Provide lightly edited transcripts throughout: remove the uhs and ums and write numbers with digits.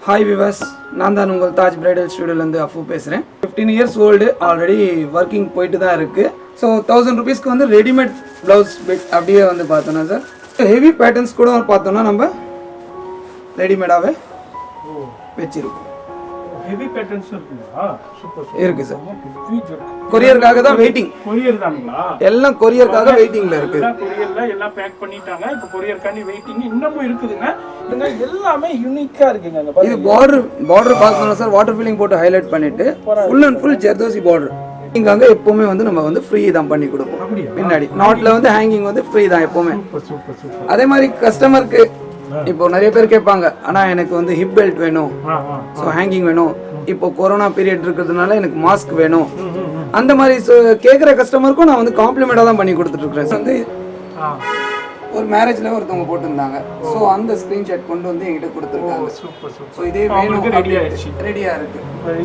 Hi விவாஸ், நான் தான் உங்கள் தாஜ் பிரைடல் ஸ்டுடியோலேருந்து அஃபு பேசுகிறேன். 15 இயர்ஸ் ஓல்டு, ஆல்ரெடி ஒர்க்கிங் போயிட்டு தான் இருக்குது. ஸோ 1000 ருபீஸ்க்கு வந்து ரெடிமேட் ப்ளவுஸ் பிட் அப்படியே வந்து பார்த்தோன்னா சார், ஹெவி பேட்டர்ன்ஸ் கூட பார்த்தோன்னா நம்ம ரெடிமேடாகவே வச்சிருக்கோம். ஹெவி பேட்டர்ன்ஸ் இருக்குங்களா? சூப்பர் இருக்கு சார். கொரியருக்காக தான் வெயிட்டிங். கொரியர் தானுங்களா? எல்லாம் கொரியருக்காக வெயிட்டிங்ல இருக்கு. கொரியர்ல எல்லாம் பேக் பண்ணிட்டாங்க. இப்போ கொரியர்க்காண்டி வெயிட்டிங் இன்னமும் இருக்குதுங்க. இதுங்க எல்லாமே யூனிக்கா இருக்குங்க. இது பார்டர் பார்க்கணும் சார், வாட்டர் ஃபில்லிங் போட்டு ஹைலைட் பண்ணிட்டு full and full zardosi border. இங்க அங்க எப்பவுமே வந்து நம்ம வந்து ஃப்ரீ தான் பண்ணி கொடுப்போம். பின்னாடி நாட்ல வந்து ஹேங்கிங் வந்து ஃப்ரீ தான் எப்பவுமே. அதே மாதிரி கஸ்டமருக்கு இப்போ நிறைய பேர் கேட்பாங்க, ஆனா எனக்கு வந்து ஹிப் பெல்ட் வேணும், ஸோ ஹேங்கிங் வேணும், இப்போ கொரோனா பீரியட் இருக்கிறதுனால எனக்கு மாஸ்க் வேணும், அந்த மாதிரி கேட்குற கஸ்டமருக்கும் நான் வந்து காம்ப்ளிமெண்டாக தான் பண்ணி கொடுத்துட்டு இருக்கிறேன். வந்து ஒரு மேரேஜ்ல ஒருத்தவங்க போட்டிருந்தாங்க, ஸோ அந்த ஸ்க்ரீன்ஷாட் கொண்டு வந்து என்கிட்ட கொடுத்துருக்காங்க. ஸோ இதே வேணும், ரெடியா இருக்கு.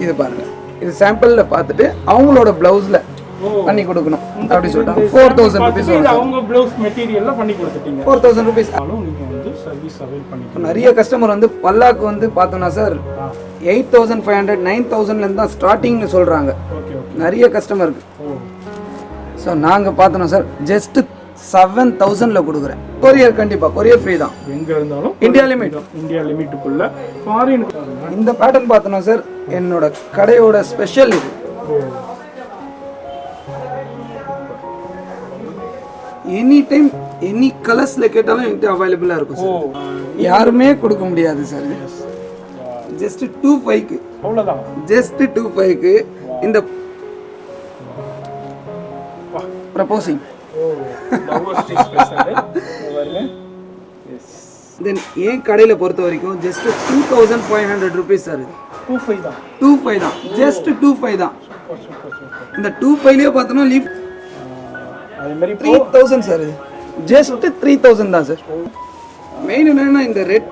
இது பாருங்க, இது சாம்பிள்ல பார்த்துட்டு அவங்களோட பிளவுஸ்ல பண்ணி கொடுக்கணும் அப்படி சொல்லிட்டாங்க. 4000 ருபீஸ் அவங்க பிளவுஸ் மெட்டீரியல்ல பண்ணி கொடுத்துட்டீங்க. 4000 ருபீஸ். நீங்க வந்து சர்வீஸ் அவைல் பண்ணிக்கலாம். நிறைய கஸ்டமர் வந்து பல்லாக்கு வந்து பார்த்தோம்னா சார் 8500 9000ல இருந்து தான் ஸ்டார்டிங்னு சொல்றாங்க நிறைய கஸ்டமருக்கு. ஸோ நாங்க பார்த்தோம்னா சார் ஜஸ்ட் 7000ல கொடுக்குறேன். கொரியர் கண்டிப்பா, கொரியர் ஃப்ரீ தான் எங்க இருந்தாலும். இந்தியா லிமிட்டுக்குள்ள ஃபாரின். இந்த பேட்டர்ன் பார்த்தோம்னா சார் என்னோட கடையோட ஸ்பெஷல் இது. எனி டைம் எனி கலர்ஸ்ல கேட்டாலும் என்கிட்ட அவைலபிளா இருக்கும் சார். யாருமே கொடுக்க முடியாது சார். ஜஸ்ட் 25க்கு அவ்வளவுதான். ஜஸ்ட் 25க்கு இந்த ப்ரப்போசிங். தென் ஏன் கடையில பொறுத்த வரைக்கும் ஜஸ்ட் 2500 ருபீஸ் சார். 25 தான், ஜஸ்ட் 25 தான். இந்த 25லயே பார்த்தோம்னா லீஃப் 3000 சார். ஜஸ்ட் 3000 தான் சார். மெயின் என்னன்னா இந்த ரெட்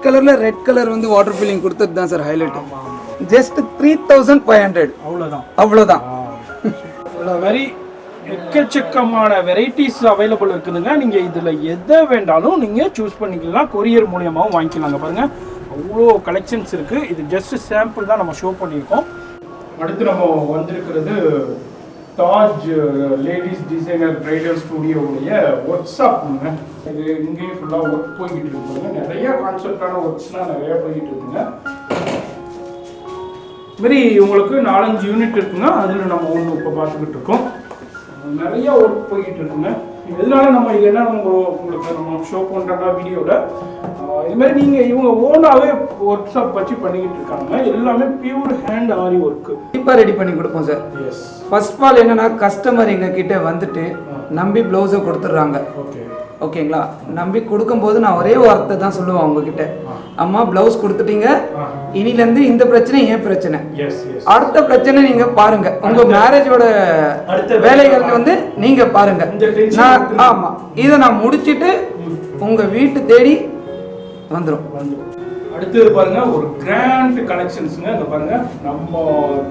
கலர் வந்து வாட்டர் ஃபில்லிங் கொடுத்தது தான் சார் ஹைலைட். ஜஸ்ட் 3500 அவ்வளவுதான். வெரி எக்கச்சக்கமான வெரைட்டிஸ் அவைலபிள் இருக்குதுங்க. நீங்க இதுல எதை வேண்டாலும் நீங்க சூஸ் பண்ணிக்கலாம். கொரியர் மூலியமாவும் வாங்கிக்கலாங்க. பாருங்க அவ்வளோ கலெக்ஷன்ஸ் இருக்கு. இது ஜஸ்ட் சாம்பிள் தான் நம்ம ஷோ பண்ணியிருக்கோம். அடுத்து நம்ம வந்திருக்கிறது தாஜ் லேடிஸ் டிசைனர் பிரைடல் ஸ்டுடியோவுடைய ஒர்க் ஷாப்ங்க. இது இங்கேயும் ஃபுல்லாக ஒர்க் போய்கிட்டு இருக்குங்க. நிறைய கான்செப்டான ஒர்க்ஸ்லாம் நிறைய போய்கிட்டு இருக்குங்க. இதுமாரி உங்களுக்கு 4-5 யூனிட் இருக்குங்க. அதில் நம்ம ஒன்று இப்போ பார்த்துக்கிட்டு இருக்கோம். நிறைய ஒர்க் போய்கிட்டு இருக்குங்க. இதனால நம்ம இது என்ன உங்களுக்கு நம்ம ஷோ பண்ணுறோம்னா வீடியோவில் இதுமாதிரி நீங்கள் இவங்க ஓனாகவே ஒர்க் ஷாப் வச்சு பண்ணிக்கிட்டு இருக்காங்க. எல்லாமே பியூர் ஹேண்ட் ஆரி ஒர்க்கு இப்போ ரெடி பண்ணி கொடுப்போம் சார். ஃபர்ஸ்ட் ஆஃப் ஆல் என்னன்னா கஸ்டமர் எங்ககிட்ட வந்துட்டு நம்பி ப்ளவுஸை கொடுத்துட்றாங்க. ஓகேங்களா? நம்பி கொடுக்கும்போது நான் ஒரே வார்த்தை தான் சொல்லுவேன் உங்ககிட்ட, அம்மா ப்ளவுஸ் கொடுத்துட்டீங்க, இனிலேருந்து இந்த பிரச்சனை ஏன் பிரச்சனை, அடுத்த பிரச்சனை நீங்க பாருங்க, உங்க மேரேஜோட வேலைகள் வந்து நீங்க பாருங்க. ஆமா, இதை நான் முடிச்சிட்டு உங்க வீட்டு தேடி வந்துடும். அடுத்து பாருங்க ஒரு கிராண்ட் கலெக்ஷன்ஸுங்க. இங்க பாருங்க நம்ம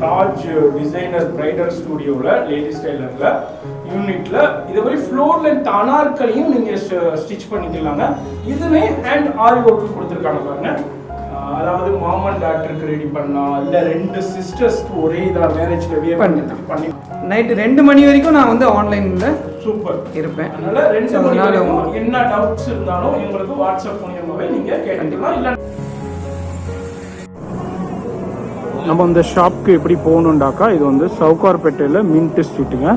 தாஜ் டிசைனர் பிரைடல் ஸ்டுடியோவில் லேடிஸ் டெய்லர்ல யூனிட்ல இது மாதிரி ஃப்ளோர் லென்த் அனார்கலியும் நீங்க ஸ்டிச் பண்ணிக்கலாங்க. இதுவே ஹேண்ட் ஆரி ஒர்க் கொடுத்துருக்காங்க பாருங்க. அதாவது மாம் அண்ட் டாட்டருக்கு ரெடி பண்ணலாம், இல்லை 2 சிஸ்டர்ஸ்க்கு ஒரே இதாக மேரேஜ்ல பண்ணி நைட்டு 2 மணி வரைக்கும் நான் வந்து ஆன்லைன்ல சூப்பர் இருப்பேன். அதனால 2 மணி வரைக்கும் என்ன டவுட்ஸ் இருந்தாலும் எங்களுக்கு வாட்ஸ்அப் மூலமாவே நீங்க கேட்டுக்கலாம். இல்லை நம்ம இந்த ஷாப்க்கு எப்படி போகணுண்டாக்கா, இது வந்து சவுகார்பேட்டையில் மின்ட் ஸ்ட்ரீட்டுங்க.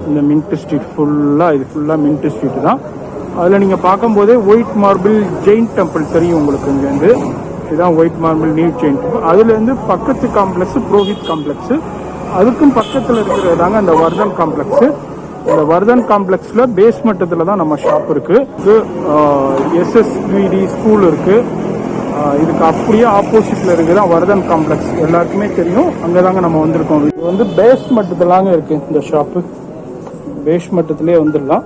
இந்த மின்ட் ஸ்ட்ரீட் இது ஃபுல்லாக மின்ட் ஸ்ட்ரீட்டு தான். அதில் நீங்கள் பார்க்கும்போதே ஒயிட் மார்பிள் ஜெயின் டெம்பிள் தெரியும் உங்களுக்கு. இங்கேருந்து இதுதான் white marble new Jain temple. அதுலேருந்து பக்கத்து காம்ப்ளெக்ஸு புரோஹித் காம்ப்ளெக்ஸு, அதுக்கும் பக்கத்தில் இருக்கிறது தாங்க இந்த வர்தன் காம்ப்ளெக்ஸு. இந்த வர்தன் காம்ப்ளெக்ஸில் பேஸ்மெட்டத்தில் தான் நம்ம ஷாப் இருக்குது. SSVD ஸ்கூல் இருக்குது. இதுக்கு அப்படியே ஆப்போசிட்ல இருக்குதான் வர்தன் காம்ப்ளெக்ஸ். எல்லாருக்குமே தெரியும், அங்கே தாங்க நம்ம வந்திருக்கோம். இது வந்து பேஸ்மெட்டத்துலாங்க இருக்கு இந்த ஷாப்பு. பேஸ்மெட்டத்திலே வந்துடலாம்.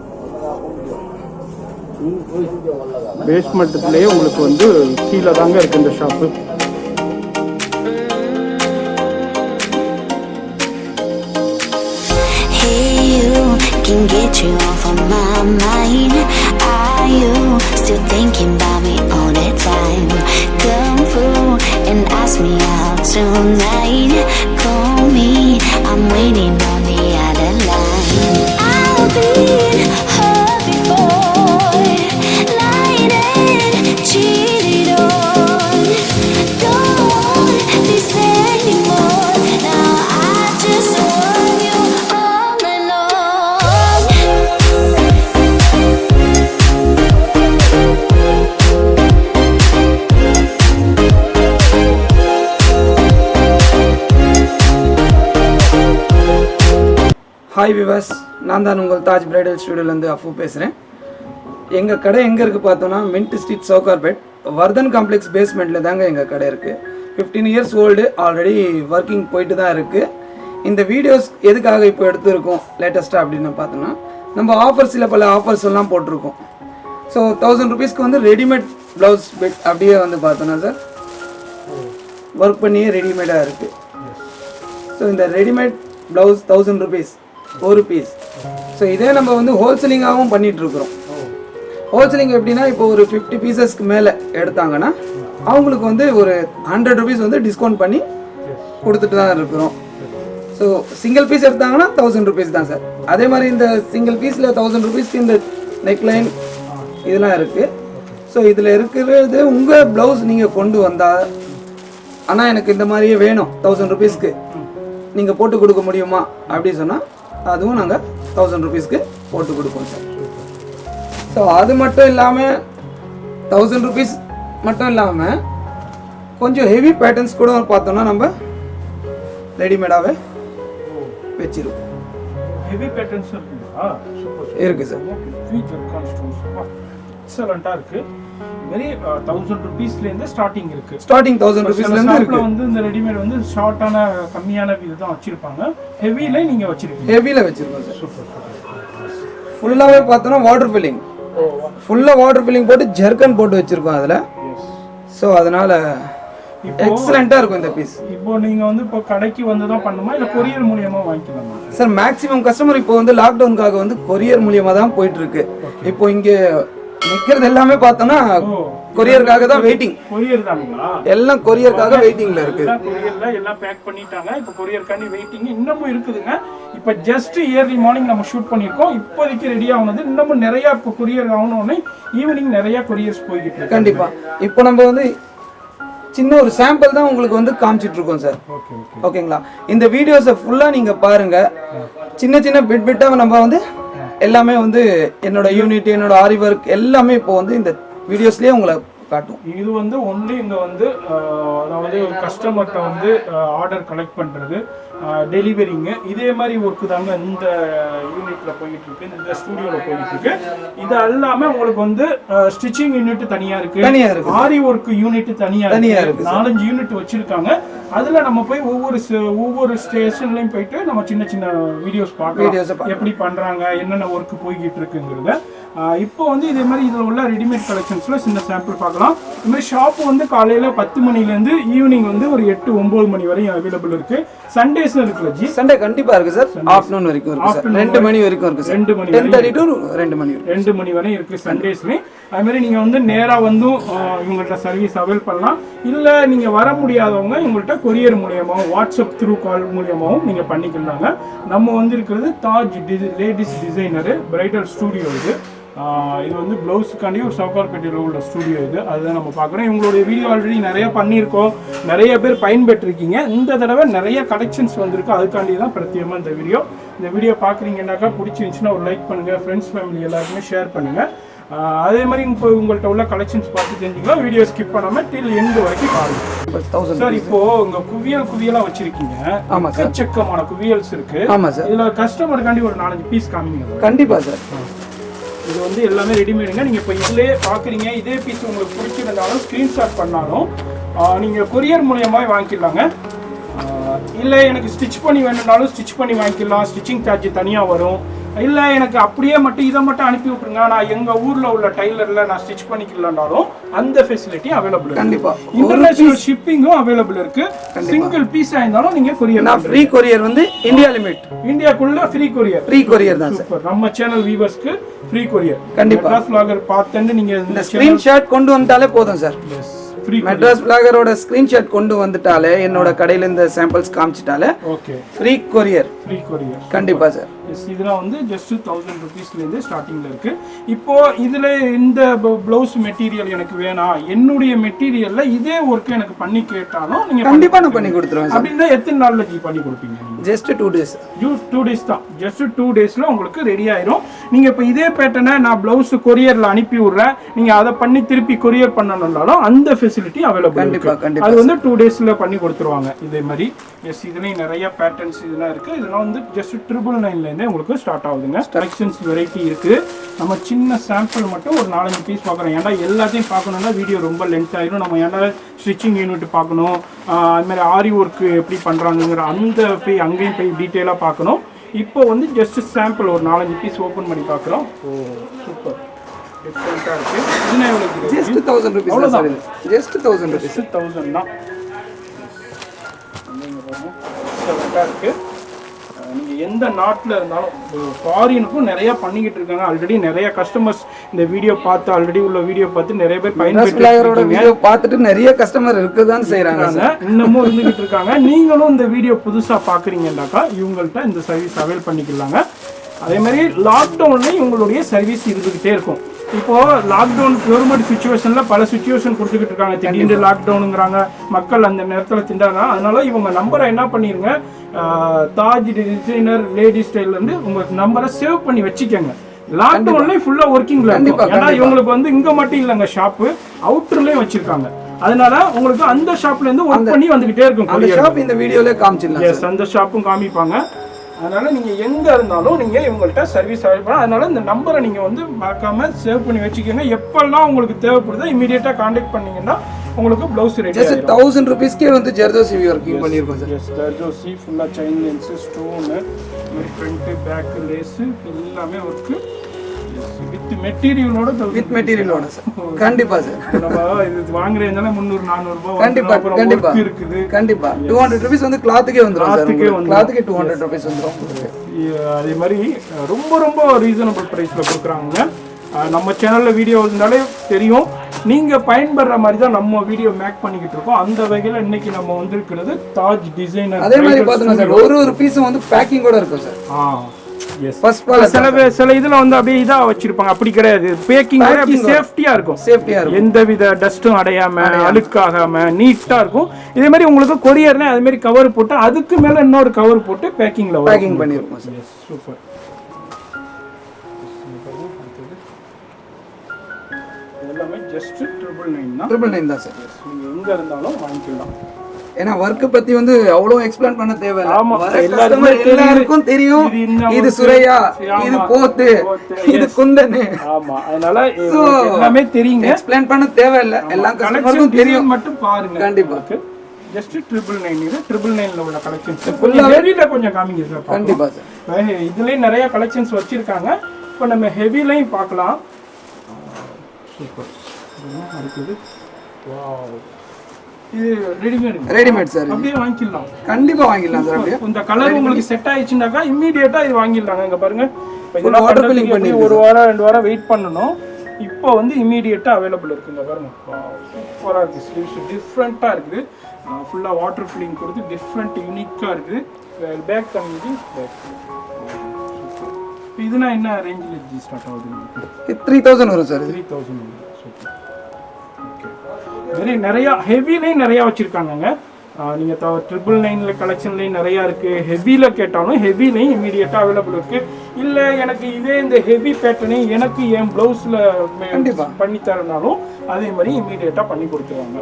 பேஸ்மெட்டத்திலேயே உங்களுக்கு வந்து கீழே தாங்க இருக்கு இந்த shop. Can get you off of my mind. Are you still thinking about me all the time? Kung Fu and tonight. Call me, I'm waiting on the other line. I've been hurt before, lied and cheated on. Don't want this anymore. Now I just want you all along. Hi விவாஸ், நான் தான் உங்கள் Taj bridal ஸ்டுடியோலேருந்து அஃபு பேசுகிறேன். எங்கள் கடை எங்கே இருக்குது பார்த்தோன்னா mint street Sowcarpet Vardhan complex பேஸ்மெண்ட்டில் தாங்க எங்கள் கடை இருக்குது. 15 இயர்ஸ் ஓல்டு, ஆல்ரெடி ஒர்க்கிங் போயிட்டு தான் இருக்குது. இந்த வீடியோஸ் எதுக்காக இப்போ எடுத்துருக்கோம் லேட்டஸ்ட்டாக அப்படின்னு பார்த்தோன்னா, நம்ம சில பல ஆஃபர்ஸ் எல்லாம் போட்டிருக்கோம். ஸோ 1000 ருபீஸ்க்கு வந்து ரெடிமேட் ப்ளவுஸ் பெட் அப்படியே வந்து பார்த்தோன்னா சார் ஒர்க் பண்ணியே ரெடிமேடாக இருக்குது. ஸோ இந்த ரெடிமேட் ப்ளவுஸ் 1000 ருபீஸ் ஒரு பீஸ். ஸோ இதே நம்ம வந்து ஹோல்சேலிங்காகவும் பண்ணிகிட்ருக்குறோம். ஹோல்சேலிங் எப்படின்னா, இப்போ ஒரு 50 பீசஸ்க்கு மேலே எடுத்தாங்கன்னா அவங்களுக்கு வந்து ஒரு 100 ருபீஸ் வந்து டிஸ்கவுண்ட் பண்ணி கொடுத்துட்டு தான் இருக்கிறோம். ஸோ சிங்கிள் பீஸ் எடுத்தாங்கன்னா 1000 ருபீஸ் தான் சார். அதே மாதிரி இந்த சிங்கிள் பீஸில் 1000 ருபீஸ்க்கு இந்த நெக்லைன் இதெல்லாம் இருக்குது. ஸோ இதில் இருக்கிறது உங்கள் ப்ளவுஸ் நீங்கள் கொண்டு வந்தால், ஆனால் எனக்கு இந்த மாதிரியே வேணும் 1000 ருபீஸ்க்கு நீங்கள் போட்டு கொடுக்க முடியுமா அப்படி சொன்னால் அதுவும் நாங்கள் 1000 ருபீஸ்க்கு போட்டு கொடுப்போம் சார். ஸோ அது மட்டும் இல்லாமல் 1000 ருபீஸ் மட்டும் இல்லாமல் கொஞ்சம் ஹெவி பேட்டர்ன்ஸ் கூட பார்த்தோம்னா நம்ம ரெடிமேடாகவே வச்சிருக்கோம். ஹெவி பேட்டர்ன்ஸ் இருக்குங்களா? சூப்பர் இருக்குது சார். ஃபீச்சர் கான்ஸ்டன்ஸ் எக்ஸலண்ட்டாக இருக்குது. வெரி 1000 ருபீஸ்லேருந்து ஸ்டார்டிங் இருக்குது. ஸ்டார்டிங் 1000 ருபீஸ்லேருந்து இருக்குது. வந்து இந்த ரெடிமேட் வந்து ஷார்ட்டான கம்மியான இது தான் வச்சுருப்பாங்க. ஹெவியில் நீங்கள் வச்சுருக்கீங்க? ஹெவியில் வச்சுருக்கோம் சார். சூப்பர். ஃபுல்லாகவே பார்த்தோன்னா வாட்டர் ஃபில்லிங், ஃபுல்லாக வாட்டர் ஃபில்லிங் போட்டு ஜெர்கன் போட்டு வச்சுருக்கோம் அதில். ஸோ அதனால் எக்ஸலண்ட்டாக இருக்கும் இந்த பீஸ். இப்போ நீங்கள் வந்து இப்போ கடைக்கு வந்து தான் பண்ணுமா இல்லை கொரியர் மூலியமாக வாங்கிக்கலாமா சார்? மேக்ஸிமம் கஸ்டமர் இப்போ வந்து லாக்டவுனுக்காக வந்து கொரியர் மூலியமாக தான் போயிட்டுருக்கு. இப்போ இங்கே நிற்கிறது எல்லாமே பார்த்தோன்னா கொரியருக்காக தான் வெயிட்டிங். கொரியர் தானுங்களா? எல்லாம் கொரியருக்காக வெயிட்டிங்ல இருக்கு. கொரியர்ல எல்லாம் பேக் பண்ணிட்டாங்க. இப்போ கொரியருக்காண்டி வெயிட்டிங் இன்னமும் இருக்குதுங்க. இப்போ ஜஸ்ட் இயர்லி மார்னிங் நம்ம ஷூட் பண்ணியிருக்கோம். இப்போதைக்கு ரெடி ஆகுனது. இன்னமும் நிறைய இப்போ கொரியர் ஆகணும்னு ஈவினிங் நிறைய கொரியர்ஸ் போய்கிட்டு இருக்கு. கண்டிப்பா. இப்போ நம்ம வந்து சின்ன ஒரு சாம்பிள் தான் உங்களுக்கு வந்து காமிச்சிட்டு இருக்கோம் சார். ஓகேங்களா? இந்த வீடியோஸை ஃபுல்லாக நீங்கள் பாருங்க. சின்ன சின்ன பிட்டாக நம்ம வந்து எல்லாமே வந்து என்னோட யூனிட், என்னோட ஆரி ஒர்க் எல்லாமே இப்போ வந்து இந்த வீடியோஸ்லேயே உங்களை காட்டும். இது வந்து ஒன்லி இங்கே வந்து அதாவது கஸ்டமர்கிட்ட வந்து ஆர்டர் கலெக்ட் பண்ணுறது, டெலிவரிங்கு, இதே மாதிரி ஒர்க்கு தாங்க இந்த யூனிட்டில் போயிட்டு இருக்கு, இந்த ஸ்டூடியோவில் போயிட்டு இருக்கு. இது எல்லாமே உங்களுக்கு வந்து ஸ்டிச்சிங் யூனிட் தனியாக இருக்கு, ஆரி ஒர்க் யூனிட் தனியாக இருக்கு. 4-5 யூனிட் வச்சிருக்காங்க. அதில் நம்ம போய் ஒவ்வொரு ஸ்டேஷன்லையும் போயிட்டு நம்ம சின்ன சின்ன வீடியோஸ் பார்க்கலாம், எப்படி பண்ணுறாங்க, என்னென்ன ஒர்க்கு போய்கிட்டு இருக்குங்கிறத. இப்போ வந்து இதே மாதிரி இதில் உள்ள ரெடிமேட் கலெக்ஷன்ஸில் சின்ன சாம்பிள் பார்க்கலாம். இது மாதிரி ஷாப்பு வந்து காலையில் 10 மணிலேருந்து ஈவினிங் வந்து ஒரு 8-9 மணி வரையும் அவைலபிள் இருக்கு. சண்டேஸ் இருக்குல்ல ஜி? சண்டே கண்டிப்பாக இருக்கு சார். ஆஃப்டர்நூன் வரைக்கும் இருக்கு சார். 2 மணி வரைக்கும் இருக்கு சார். 2 மணி 10:30 to 2 மணி 2 மணி வரையும் இருக்கு சண்டேஸ்லேயும். அது மாதிரி நீங்கள் வந்து நேராக வந்து இவங்கள்ட்ட சர்வீஸ் அவைல் பண்ணலாம். இல்லை நீங்கள் வர முடியாதவங்க இவங்கள்ட்ட கொரியர் மூலியமாகவும் வாட்ஸ்அப் த்ரூ கால் மூலியமாகவும் நீங்கள் பண்ணிக்கலாங்க. நம்ம வந்து இருக்கிறது Taj ladies designer bridal studio. இது வந்து ப்ளவுஸுக்காண்டி ஒரு சவுகார்பேட்டையில் உள்ள ஸ்டூடியோ இது. அதுதான் நம்ம பார்க்குறோம். இவங்களுடைய வீடியோ ஆல்ரெடி நிறைய பண்ணியிருக்கோம், நிறைய பேர் பயன்பெற்றிருக்கீங்க. இந்த தடவை நிறைய கலெக்ஷன்ஸ் வந்திருக்கு. அதுக்காண்டி தான் பிரத்யேகமாக இந்த வீடியோ பார்க்குறீங்கன்னாக்கா பிடிச்சிருந்துச்சுன்னா ஒரு லைக் பண்ணுங்கள், ஃப்ரெண்ட்ஸ் ஃபேமிலி எல்லாருக்குமே ஷேர் பண்ணுங்கள். அதே மாதிரி இப்போ உங்கள்கிட்ட உள்ள கலெக்ஷன்ஸ் பார்த்து தெரிஞ்சுக்கலாம். வீடியோ ஸ்கிப் பண்ணாமல் டில் எண்டு வரைக்கும் பாருங்க சார். இப்போ உங்க குவியலா வச்சிருக்கீங்க. ஆமா சார். எக்கச்சக்கமான குவியல்ஸ் இருக்கு. ஆமா சார். இதுல கஸ்டமருக்காண்டி ஒரு 4-5 பீஸ் காமிங்க. கண்டிப்பா சார். இது வந்து எல்லாமே ரெடிமேடுங்க. நீங்கள் இப்போ இதிலே பார்க்குறீங்க. இதே பீஸ் உங்களுக்கு பிடிச்சிருந்தாலும் ஸ்க்ரீன்ஷாட் பண்ணாலும் நீங்கள் கொரியர் மூலியமாக வாங்கிக்கலாங்க. இல்லை எனக்கு ஸ்டிச் பண்ணி வேணும்னாலும் ஸ்டிச் பண்ணி வாங்கிக்கலாம். ஸ்டிச்சிங் சார்ஜ் தனியாக வரும். இல்லை எனக்கு அப்படியே மட்டும் இதை மட்டும் அனுப்பி விட்டுருங்க, நான் எங்கள் ஊரில் உள்ள டைலரில் நான் ஸ்டிச் பண்ணிக்கலான்னாலும் அந்த ஃபெசிலிட்டி அவைலபிள். கண்டிப்பாக இன்டர்நேஷனல் ஷிப்பிங்கும் அவைலபிள் இருக்கு. சிங்கிள் பீஸாக இருந்தாலும் நீங்கள் கொரியர். ஃப்ரீ கொரியர் வந்து இந்தியா லிமிட், இந்தியாக்குள்ள ஃப்ரீ கொரியர் தான் சார். நம்ம சேனல் வியூவர்ஸ்க்கு ஃப்ரீ கொரியர். கண்டிப்பா vlogger பார்த்துட்டு நீங்க இந்த ஸ்கிரீன்ஷாட் கொண்டு வந்தாலே போதும் சார். மெட்ராஸ் பிளாகரோட ஸ்கிரீன்ஷாட் கொண்டு வந்துட்டாலே என்னோட கடையில இந்த சாம்பிள்ஸ் காமிச்சிட்டாலே ஓகே ஃப்ரீ கொரியர் கண்டிப்பா சார். இதெல்லாம் வந்து ஜஸ்ட் 1000 rupeesலேருந்து ஸ்டார்டிங்ல இருக்கு. இப்போ இதுல இந்த ப்ளவுஸ் மெட்டீரியல் எனக்கு வேணாம், என்னுடைய மெட்டீரியல்ல இதே ஒர்க் எனக்கு பண்ணி கேட்டாலும் நீங்க கண்டிப்பா நான் பண்ணி கொடுத்துருவேன் சார். அப்படின்னா எத்தனை நாள்ல பண்ணி கொடுப்பீங்க? Just 2 days. 2 days தான். ஜஸ்ட் 2 daysல உங்களுக்கு ரெடி ஆயிரும். நீங்க இப்போ இதே பேட்டர்னை நான் பிளவுஸ் கொரியர்ல அனுப்பி விடுறேன், நீங்க அதை பண்ணி திருப்பி கொரியர் பண்ணணும்னாலும் அந்த ஃபெசிலிட்டி அவைலபிள் கண்டிப்பா கண்டிப்பா. அது வந்து 2 daysல பண்ணி கொடுத்துருவாங்க. இதே மாதிரி எஸ் இதுலயும் நிறைய பேட்டர்ன்ஸ் இதெல்லாம் இருக்கு. இதெல்லாம் வந்து ஜஸ்ட் 999ல இருந்தே உங்களுக்கு ஸ்டார்ட் ஆகுதுங்க. கலெக்ஷன்ஸ் வெரைட்டி இருக்கு. நம்ம சின்ன சாம்பிள் மட்டும் ஒரு 4-5 பீஸ் பார்க்குறோம். ஏன்னா எல்லாத்தையும் பார்க்கணும்னா வீடியோ ரொம்ப லென்த் ஆயிரும். நம்ம ஏன்னா ஸ்டிச்சிங் யூனிட் பார்க்கணும், அது மாதிரி ஆரி ஒர்க் எப்படி பண்ணுறாங்கிற அந்த போய் அங்கேயும் போய் டீட்டெயிலாக பார்க்கணும். இப்போ வந்து ஜஸ்ட் சாம்பிள் ஒரு 4-5 பீஸ் ஓப்பன் பண்ணி பார்க்குறோம். ஓ சூப்பர், டிஃப்ரெண்ட்டாக இருக்குது. இதுனா எவ்வளோ? ஜஸ்ட் 1000 rupees அவ்வளோதான். Just 1000 rupees. 1000 தான். கரெக்டாக இருக்குது. நீங்கள் எந்த நாட்டில் இருந்தாலும் ஃபாரினுக்கும் நிறையா பண்ணிக்கிட்டு இருக்காங்க. ஆல்ரெடி நிறைய கஸ்டமர்ஸ் இந்த வீடியோ பார்த்து ஆல்ரெடி உள்ள வீடியோ பார்த்து நிறைய பேர் பயன்படுத்தி வீடியோ பார்த்துட்டு நிறைய கஸ்டமர் இருக்குதான் செய்கிறாங்க, இன்னமும் இருந்துகிட்டு இருக்காங்க. நீங்களும் இந்த வீடியோ புதுசாக பார்க்குறீங்கன்னாக்கா இவங்கள்ட்ட இந்த சர்வீஸ் அவைல் பண்ணிக்கலாங்க. அதே மாதிரி லாக்டவுன்லேயும் உங்களுடைய சர்வீஸ் இருந்துக்கிட்டே இருக்கும். இப்போ லாக்டவுன் கவர்மெண்ட் சுச்சுவேஷன்ல பல சுச்சுவேஷன் கொடுத்துக்கிட்டு இருக்காங்க. திடீர்னு லாக்டவுனுங்கிறாங்க, மக்கள் அந்த நேரத்தில் திண்டாங்க. அதனால இவங்க நம்பரை என்ன பண்ணிருங்க, தாஜ் டிசைனர் லேடி ஸ்டைல்ல இருந்து உங்க நம்பரை சேவ் பண்ணி வச்சுக்கோங்க. லாக்டவுன்லயும் ஃபுல்லா ஒர்க்கிங்ல இருக்கும். ஏன்னா இவங்களுக்கு வந்து இங்க மட்டும் இல்லைங்க, ஷாப்பு அவுட்டர்லயும் வச்சிருக்காங்க. அதனால உங்களுக்கு அந்த ஷாப்ல இருந்து ஒர்க் பண்ணி வந்துகிட்டே இருக்கும். அந்த ஷாப் இந்த வீடியோல காமிச்சிடலாம். எஸ், அந்த ஷாப்பும் காமிப்பாங்க. அதனால நீங்க எங்க இருந்தாலும் நீங்க இவங்கள்ட்ட சர்வீஸ் அவைலபிள். அதனால இந்த நம்பரை நீங்க வந்து மறக்காம சேவ் பண்ணி வச்சுக்கோங்க. எப்பெல்லாம் உங்களுக்கு தேவைப்படுதோ இமீடியட்டா கான்டாக்ட் பண்ணீங்கன்னா உங்களுக்கு ப்ளவுஸ் ரெடி. ஜஸ்ட் 1000 rupeesக்கே வந்து ஜர்தோசி ஒர்க்கிங் பண்ணிருக்கோம் சார். எஸ், ஜர்தோசி ஃபுல்லா chain lens, stone, front back lace எல்லாமே ஒர்க் வித் மெட்டீரியலோட. வித் மெட்டீரியலோட சார். கண்டிப்பா சார். நம்ம இது வாங்குறதுனால 300-400 ரூபாய் கண்டிப்பா கண்டிப்பா இருக்குது. கண்டிப்பா 200 rupees வந்து கிளாத்துக்கே வந்துரும் சார். கிளாத்துக்கே 200 rupees வந்துரும். அதே மாதிரி ரொம்ப ரொம்ப ரீசனபிள் பிரைஸ்ல கொடுக்குறாங்க. நம்ம சேனல்ல வீடியோ இருந்தாலே தெரியும், நீங்க பயன்படுற மாதிரி தான் நம்ம வீடியோ மேக் பண்ணிக்கிட்டு இருக்கோம். அந்த வகையில இன்னைக்கு நம்ம வந்திருக்கிறது தாஜ் டிசைனர். அதே மாதிரி பாத்தீங்கன்னா சார் ஒரு பீஸும் வந்து பேக்கிங் கூட இருக்கும் சார். சில இதுல வந்து அப்படியே இதா வச்சிருப்பாங்க, அப்படி கிடையாது. பேக்கிங் சேஃப்டியா இருக்கும். எந்த வித டஸ்டும் அடையாம அழுக்காகாம நீட்டா இருக்கும். இதே மாதிரி உங்களுக்கு கொரியர்ல அதே மாதிரி கவர் போட்டு அதுக்கு மேல இன்னொரு கவர் போட்டு பேக்கிங் பண்ணிருக்கோம் சார். சூப்பர். எல்லாமே ஜஸ்ட் 999 தான் சார். நீங்க எங்க இருந்தாலும் வாங்கிக்கலாம். ஏன்னா வர்க் பத்தி வந்து அவ்வளவு எக்ஸ்பிளைன் பண்ண தேவையில்லை. ஆமா, எல்லாருக்கும் தெரியும் இது சுரையா, இது போத்து, இது குந்தனு. ஆமா, அதனால எல்லாமே தெரியுங்க. எக்ஸ்பிளைன் பண்ண தேவையில்லை, எல்லாம் கஸ்டமருக்கும் தெரியும். மட்டும் பாருங்க. கண்டிப்பா ஜஸ்ட் 999 இது 999ல உள்ள கலெக்ஷன்ஸ். ஃபுல்லா ஹெவில கொஞ்சம் காமிங்க சார். கண்டிப்பா சார். இதுலயே நிறைய கலெக்ஷன்ஸ் வச்சிருக்காங்க. இப்போ நம்ம ஹெவிலையும் பார்க்கலாம். சூப்பர். அடுத்து வாவ், இது ரெடிமேட் சார். அப்படியே வாங்கிடலாம். கண்டிப்பா வாங்கிடலாம் சார். அப்படியே இந்த கலர் உங்களுக்கு செட் ஆயிடுச்சுனாக்கா இமிடியேட்டா இது வாங்கிடலாங்க. இங்க பாருங்க, வாட்டர் ஃபில்லிங் பண்ணி ஒரு வாரம் 2 வாரம் வெயிட் பண்ணணும். இப்போ வந்து இமிடியேட்டா அவைலபிள் இருக்குங்க. பாருங்க, சூப்பரா இருக்கு. ஸ்லீவ்ஸ் டிஃப்ரெண்டா இருக்குது. ஃபுல்லா வாட்டர் ஃபில்லிங் கொடுத்து டிஃப்ரெண்ட் யூனிக்கா இருக்குது. Back coming back. இதுனா என்ன ரேஞ்சில் ஸ்டார்ட் ஆகுது? 3000 வரும் சார். 3000. சூப்பர். ஓகே, நிறைய ஹெவிலையும் நிறைய வச்சிருக்காங்க. நீங்க 999ல கலெக்ஷன்லையும் நிறைய இருக்கு. ஹெவில கேட்டாலும் ஹெவிலையும் இமீடியட்டா அவைலபிள் இருக்கு. இல்ல எனக்கு இதே இந்த ஹெவி பேட்டர்னை எனக்கு என் பிளவுஸ்ல பண்ணி தரனாலும் அதே மாதிரி இமீடியட்டா பண்ணி கொடுத்துருவாங்க.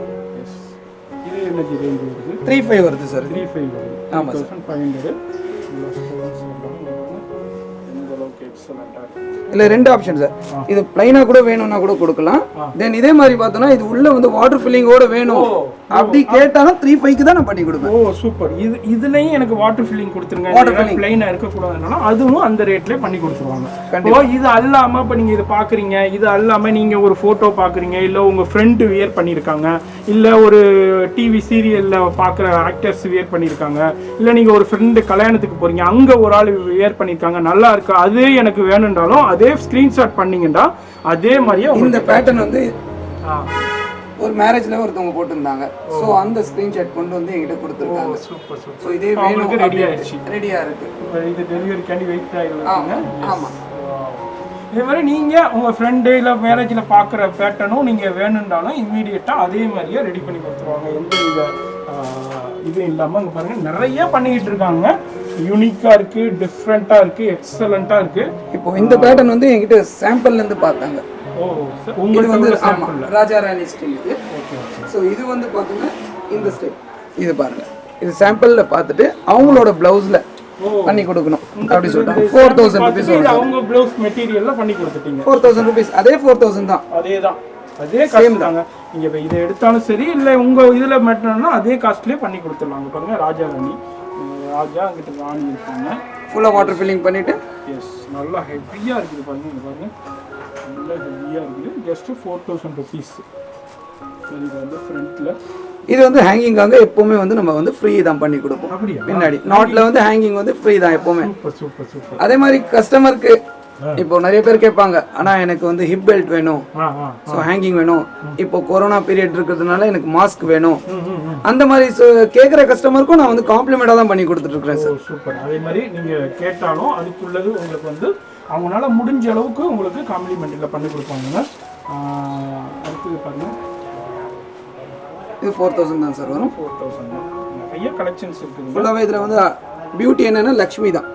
இது என்ன ரேஞ்ச் வருது? 35 வருது சார். 35 வருது. ஆமா சார். 1500. இந்த அளவுக்கு எக்ஸலென்ட்டா இருக்கு. இல்ல ரெண்டு ஆப்ஷன் சார். இது பிளைனா கூட வேணும்னா கூட கொடுக்கலாம். தென் இதே மாதிரி பார்த்தோம்னா இது உள்ள வந்து வாட்டர் ஃபில்லிங்கோட வேணும் அப்படி கேட்டாலும் 35க்கு தான் நான் பண்ணி கொடுப்பேன். ஓ சூப்பர். இதுலயும் எனக்கு வாட்டர் ஃபில்லிங் கொடுத்துருங்க. வாட்டர் ஃபில்லிங் பிளைனா இருக்க கூடாதுனால அதுவும் அந்த ரேட்லயே பண்ணி கொடுத்துருவாங்க. ஓ இது அல்லாம இப்ப நீங்க இது பாக்குறீங்க, இது அல்லாம நீங்க ஒரு போட்டோ பாக்குறீங்க, இல்ல உங்க ஃப்ரெண்ட் வியர் பண்ணிருக்காங்க, இல்ல ஒரு டிவி சீரியல்ல பாக்குற ஆக்டர்ஸ் வியர் பண்ணிருக்காங்க, இல்ல நீங்க ஒரு ஃப்ரெண்ட் கல்யாணத்துக்கு போறீங்க அங்க ஒரு ஆள் வியர் பண்ணிருக்காங்க, நல்லா இருக்கு, அதே எனக்கு வேணும்னாலும் அதே ஸ்கிரீன்ஷாட் பண்ணீங்கன்னா அதே மாதிரியே இந்த பேட்டர்ன் வந்து ஒரு மேரேஜ்ல ஒருத்தவங்க போட்டிருந்தாங்க. ஸோ அந்த ஸ்க்ரீன்ஷாட் கொண்டு வந்து என்கிட்ட கொடுத்துருக்காங்க. Super super. ஸோ இதே வேணும், ரெடி ஆயிடுச்சு. ரெடியா இருக்கு. இது டெலிவரிக்காண்டி வெயிட் ஆகிருக்குங்க. ஆமா. இதே மாதிரி நீங்கள் உங்கள் ஃப்ரெண்டு இல்லை மேரேஜில் பார்க்குற பேட்டர்னும் நீங்கள் வேணுன்றாலும் இம்மீடியட்டாக அதே மாதிரியே ரெடி பண்ணி கொடுத்துருவாங்க. எந்த வித இதுவும் இல்லாமல் இங்கே பாருங்கள் நிறைய பண்ணிக்கிட்டு இருக்காங்க. யூனிக்காக இருக்குது, டிஃப்ரெண்ட்டாக இருக்குது, எக்ஸலண்ட்டாக இருக்குது. இப்போ இந்த பேட்டர்ன் வந்து என்கிட்ட சாம்பிள்லேருந்து பார்த்தாங்க. ஓ, இது உங்களுக்கு வந்து சாம்பிள் ராஜா ராணி ஸ்டைல் இது. ஸோ இது வந்து பார்த்தீங்கன்னா இந்த ஸ்டைல் இது பாருங்க. இது சாம்பிளில் பார்த்துட்டு அவங்களோட ப்ளவுஸில் பண்ணி கொடுக்கணும் அப்படி சொல்லிட்டாங்க. 4000 rupees வரும். அவங்க ப்ளவுஸ் மெட்டீரியல்ல பண்ணி கொடுத்துட்டீங்க. 4000 rupees. அதே 4000 தான். அதே காஸ்ட் தாங்க. நீங்க இதை எடுத்தாலும் சரி இல்லை உங்க இதுல மெட்டீரியல்னா அதே காஸ்ட்லயே பண்ணி கொடுத்துடலாம். பாருங்க ராஜா ராணி, ராஜா அங்கிட்ட ராணி இருக்காங்க. ஃபுல்லாக வாட்டர் ஃபில்லிங் பண்ணிட்டு எஸ் நல்லா ஹெவியா இருக்குது. பாருங்க இங்க பாருங்க நல்லா ஹெவியா இருக்குது. Just 4000 rupees. இது வந்து ஃப்ரண்ட்ல இது வந்து ஹேங்கிங்காக எப்பவுமே வந்து நம்ம வந்து ஃப்ரீ தான் பண்ணி கொடுப்போம். அப்படியே பின்னாடி நாட்ல வந்து ஹேங்கிங் வந்து ஃப்ரீ தான் எப்பவுமே. Super super super. அதே மாதிரி கஸ்டமருக்கு இப்போ நிறைய பேர் கேட்பாங்க, ஆனா எனக்கு வந்து ஹிப் பெல்ட் வேணும், ஸோ ஹேங்கிங் வேணும், இப்போ கொரோனா பீரியட் இருக்கிறதுனால எனக்கு மாஸ்க் வேணும், அந்த மாதிரி கேட்குற கஸ்டமருக்கும் நான் வந்து காம்ப்ளிமெண்டாக தான் பண்ணி கொடுத்துட்டு இருக்கிறேன் சார். சூப்பர். அதே மாதிரி நீங்க கேட்டாலும் அதுக்குள்ளது உங்களுக்கு வந்து அவங்களால முடிஞ்ச அளவுக்கு உங்களுக்கு காம்ப்ளிமெண்ட்டில் பண்ணி கொடுப்பாங்க. அடுத்தது பாருங்க இது 4000 தான் சார் வரும். 4000 தான். நிறைய கலெக்ஷன்ஸ் இருக்குது. ஃபுல்லாகவே இதில் வந்து பியூட்டி என்னன்னா லக்ஷ்மி தான்.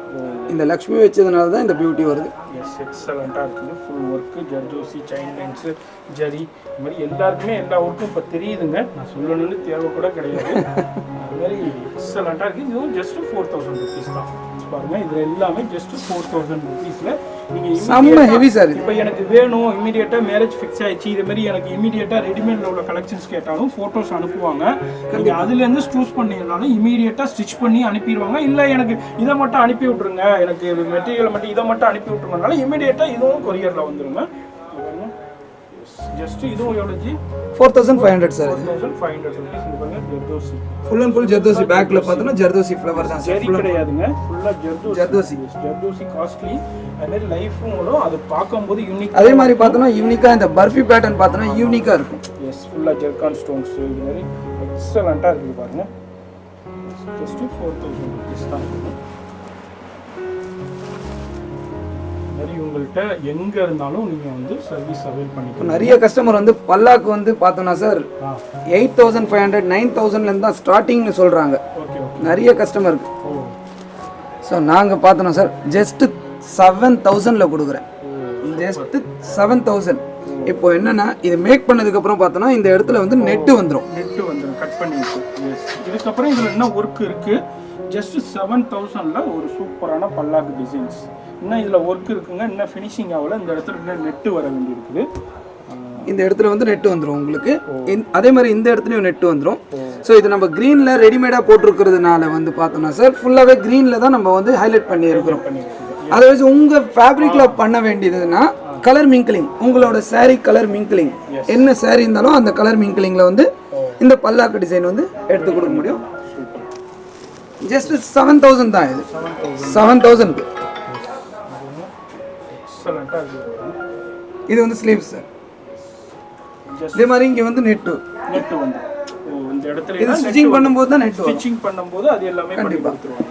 இந்த லக்ஷ்மி வச்சதுனால தான் இந்த பியூட்டி வருது. எஸ் எக்ஸலண்ட்டாக இருக்குது. Full work zardozi, chain lines, zari, இது மாதிரி எல்லாருக்குமே எல்லா ஒர்க்கும் இப்போ தெரியுதுங்க. நான் சொல்லணும்னு தேவை கூட கிடையாது. அது மாதிரி எக்ஸலண்ட்டாக இருக்குது. இதுவும் ஜஸ்ட் 4000 rupees தான். பாருங்க இது எல்லாமே ஜஸ்ட் 4000 rupeesல நீங்கள் செம்ம ஹெவி சார். இப்போ எனக்கு வேணும் இமீடியட்டாக மேரேஜ் ஃபிக்ஸ் ஆயிடுச்சு, இது மாதிரி எனக்கு இமீடியட்டாக ரெடிமேடில் உள்ள கலெக்ஷன்ஸ் கேட்டாலும் ஃபோட்டோஸ் அனுப்புவாங்க. நீங்கள் அதுலேருந்து சூஸ் பண்ணியிருந்தாலும் இமீடியட்டாக ஸ்டிச் பண்ணி அனுப்பிடுவாங்க. இல்லை எனக்கு இதை மட்டும் அனுப்பி விட்ருங்க, எனக்கு மெட்டீரியல் மட்டும் இதை மட்டும் அனுப்பி விட்ருங்கனால இமீடியட்டாக இதுவும் கொரியரில் வந்துருங்க. ஜஸ்ட் இதுவும் எவ்வளோ ஜி? 4500 சார். 4500 rupees. இது பாருங்க zardozi, full and full zardozi. பேக்ல பார்த்தோம்னா ஜர்தோசி ஃப்ளவர் தான் சார். ஜரி கிடையாதுங்க, ஃபுல்லா ஜர்தோசி. ஜர்தோசி காஸ்ட்லி. அதே மாதிரி லைஃபும் வரும், அது பார்க்கும்போது யூனிக். அதே மாதிரி பார்த்தோம்னா யூனிக்கா இந்த பர்ஃபி பேட்டர்ன் பார்த்தோம்னா யூனிக்கா இருக்கும். எஸ் ஃபுல்லா ஜெர்கான் ஸ்டோன்ஸ் இது மாதிரி எக்ஸலண்டா இருக்குது பாருங்க. ஜஸ்ட் 4000 rupees தான். மாதிரி உங்கள்கிட்ட எங்க இருந்தாலும் நீங்க வந்து சர்வீஸ் அவைல் பண்ணிக்கலாம். நிறைய கஸ்டமர் வந்து பல்லாக்கு வந்து பார்த்தோம்னா சார் 8500 9000ல இருந்து தான் ஸ்டார்டிங்னு சொல்றாங்க. நிறைய கஸ்டமருக்கு. ஸோ நாங்கள் பார்த்தோம்னா சார் ஜஸ்ட் 7000ல கொடுக்குறேன். ஜஸ்ட் 7000. இப்போ என்னன்னா இது மேக் பண்ணதுக்கு அப்புறம் பார்த்தோம்னா இந்த இடத்துல வந்து நெட் வந்துடும். கட் பண்ணி இதுக்கப்புறம் இதுல என்ன ஒர்க் இருக்கு. ஜஸ்ட் 7000ல ஒரு சூப்பரான பல்லாக்கு டிசைன்ஸ். இன்னும் இதில் ஒர்க் இருக்குங்க, இன்னும் ஃபினிஷிங் ஆகல. இந்த இடத்துல இன்னும் நெட்டு வர வேண்டி இருக்குது. இந்த இடத்துல வந்து நெட்டு வந்துடும் உங்களுக்கு. அதே மாதிரி இந்த இடத்துலையும் நெட்டு வந்துடும். ஸோ இது நம்ம க்ரீனில் ரெடிமேடாக போட்டிருக்கிறதுனால வந்து பார்த்தோம்னா சார் ஃபுல்லாகவே க்ரீனில் தான் நம்ம வந்து ஹைலைட் பண்ணியிருக்கிறோம். அதை வச்சு உங்கள் ஃபேப்ரிக்கில் பண்ண வேண்டியதுன்னா கலர் மிங்கிளிங், உங்களோட சாரீ கலர் மிங்கிளிங், என்ன சாரீ இருந்தாலும் அந்த கலர் மிங்கிளிங்கில் வந்து இந்த பல்லாக்கு டிசைன் வந்து எடுத்து கொடுக்க முடியும். ஜஸ்ட் 7000 தான். இது 7000க்கு. இது வந்து ஸ்லீவ்ஸ் சார். இதே மாதிரி இங்க வந்து நெட் வந்து இந்த இடத்துல இது ஸ்டிச்சிங் பண்ணும்போது தான் நெட் ஸ்டிச்சிங் பண்ணும்போது அது எல்லாமே பண்ணி கொடுத்துருவாங்க.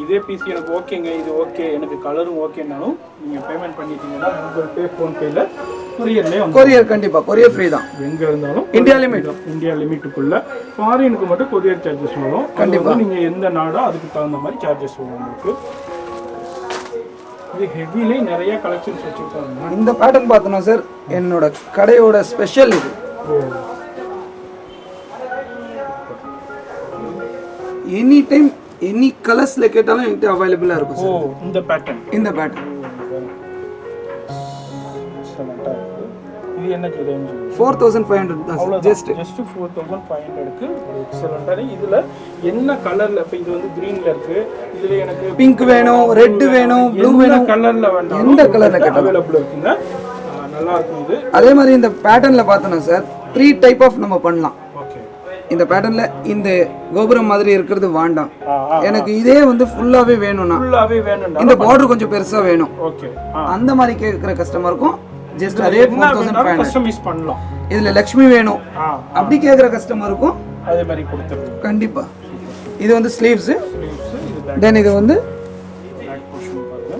இதே பீஸ் எனக்கு ஓகேங்க, இது ஓகே, எனக்கு கலரும் ஓகேனாலும் நீங்க பேமெண்ட் பண்ணிட்டீங்கன்னா கூகுள் பே, ஃபோன்பேல கொரியர்லயே வந்து கொரியர் கண்டிப்பா கொரியர் ஃப்ரீ தான். எங்க இருந்தாலும் இந்தியா லிமிட்டுக்குள்ள. ஃபாரினுக்கு மட்டும் கொரியர் சார்ஜஸ் வரும். கண்டிப்பா நீங்க எந்த நாடோ அதுக்கு தகுந்த மாதிரி சார்ஜஸ் வரும் உங்களுக்கு. இது ஹெவிலே நிறைய கலெக்ஷன்ஸ் வச்சிருக்காங்க. இந்த பேட்டர்ன் பார்த்தோம்னா சார் என்னோட கடையோட ஸ்பெஷல் இது. எனி டைம் எனி கலர்ஸ்ல கேட்டாலும் என்கிட்ட அவைலபிளா இருக்கும் சார். இந்த பேட்டர்ன் இது என்ன ரேஞ்ச்? 4500 தான் சார். ஜஸ்ட் 4500க்கு எக்ஸலென்ட்டான. இதுல என்ன கலர்ல, இப்ப இது வந்து கிரீன்ல இருக்கு, இதுல எனக்கு பிங்க் வேணும், ரெட் வேணும், ப்ளூ வேணும், கலர்ல வேண்டாம் எந்த கலர்ல கேட்டாலும் அவைலபிள் இருக்குங்க. நல்லா இருக்கும் இது. அதே மாதிரி இந்த பேட்டர்ன்ல பார்த்தோம்னா சார் 3 டைப் ஆஃப் நம்ம பண்ணலாம். இந்த பேட்டர்ன்ல இந்த கோபுரம் மாதிரி இருக்கிறது வேண்டாம், எனக்கு இதே வந்து ஃபுல்லாவே வேணும்னா ஃபுல்லாவே வேணும்னா இந்த பார்டர் கொஞ்சம் பெருசா வேணும், ஓகே, அந்த மாதிரி கேட்குற கஸ்டமருக்கும் ஜஸ்ட் அதே 4500 கஸ்டமைஸ் பண்ணலாம். இதுல லக்ஷ்மி வேணும் அப்படி கேக்குற கஸ்டமருக்கும் அதே மாதிரி கொடுத்துருவோம். கண்டிப்பா. இது வந்து ஸ்லீவ்ஸ், இது தென் இது வந்து பேக் போர்ஷன் பாருங்க.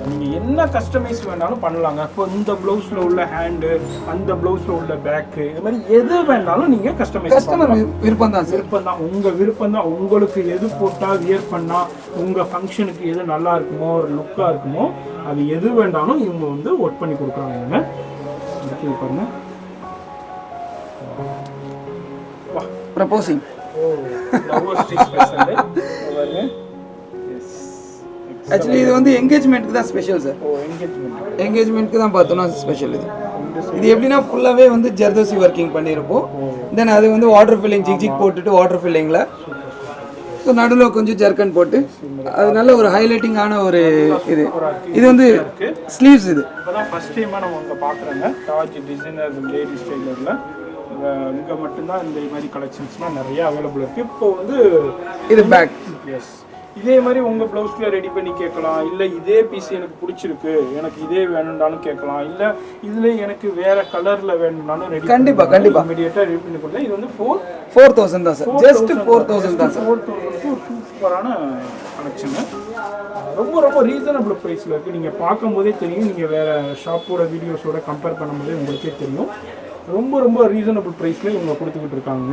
நீங்க என்ன கஸ்டமைஸ் வேணாலும் பண்ணலாங்க. இப்போ இந்த ப்ளவுஸ்ல உள்ள ஹேண்டு, அந்த ப்ளவுஸ்ல உள்ள பேக், இது மாதிரி எது வேணாலும் நீங்க கஸ்டமைஸ் கஸ்டமர் விருப்பம் தான் சார். விருப்பம் தான், உங்க விருப்பம் தான். உங்களுக்கு எது போட்டா வியர் பண்ணா உங்க ஃபங்க்ஷனுக்கு எது நல்லா இருக்குமோ, ஒரு லுக்கா இருக்குமோ, அது எது வேண்டாலும் இவங்க வந்து ஒர்க் பண்ணி கொடுக்குறாங்க. அடுத்து பாருங்க. வா, ப்ரப்போசிங். ஓ, லவர் ஸ்டிச் ஸ்பெஷல் பாருங்க. எஸ், ஆக்சுவலி இது வந்து என்கேஜ்மெண்ட்க்கு தான் ஸ்பெஷல் சார். ஓ, என்கேஜ்மென்ட். என்கேஜ்மெண்ட்க்கு தான் பார்த்தோம்னா ஸ்பெஷல் இது. இது எப்படின்னா ஃபுல்லாகவே வந்து ஜர்தோசி ஒர்க்கிங் பண்ணியிருப்போம். தென் அது வந்து வாட்டர் ஃபில்லிங் ஜிக் போட்டுட்டு வாட்டர் ஃபில்லிங்கில் ஸோ நடுவில் கொஞ்சம் ஜர்க்கன் போட்டு அது நல்ல ஒரு ஹைலைட்டிங்கான ஒரு இது. இது வந்து ஸ்லீவ்ஸ். இது இப்போதான் ஃபர்ஸ்ட் டைமாக நம்ம இங்கே பார்க்குறோங்க. தாஜ் டிசைனர் லேடிஸ் டெய்லரில் இங்கே மட்டும்தான் இந்த மாதிரி கலெக்ஷன்ஸ்லாம் நிறைய அவைலபிள் இருக்குது. இப்போ வந்து இது பேக். எஸ், இதே மாதிரி உங்கள் ப்ளவுஸில் ரெடி பண்ணி கேட்கலாம். இல்லை இதே பீஸ் எனக்கு பிடிச்சிருக்கு, எனக்கு இதே வேணும்னாலும் கேட்கலாம். இல்லை இதில் எனக்கு வேறு கலரில் வேணும்னாலும் ரெடி கண்டிப்பாக இமீடியட்டாக ரெடி பண்ணி கொடுக்கலாம். இது வந்து 4000 தான் சார். ஜஸ்ட் 4000 தான் சார். 4000 ஒரு சூப்பரான கலெக்ஷனு. ரொம்ப ரொம்ப ரீசனபிள் ப்ரைஸில் இருக்குது. நீங்கள் பார்க்கும்போதே தெரியும். நீங்கள் வேறு ஷாப்போட வீடியோஸோட கம்பேர் பண்ணும்போதே உங்களுக்கே தெரியும். ரொம்ப ரொம்ப ரீசனபிள் ப்ரைஸில் இவங்க கொடுத்துக்கிட்டு இருக்காங்க.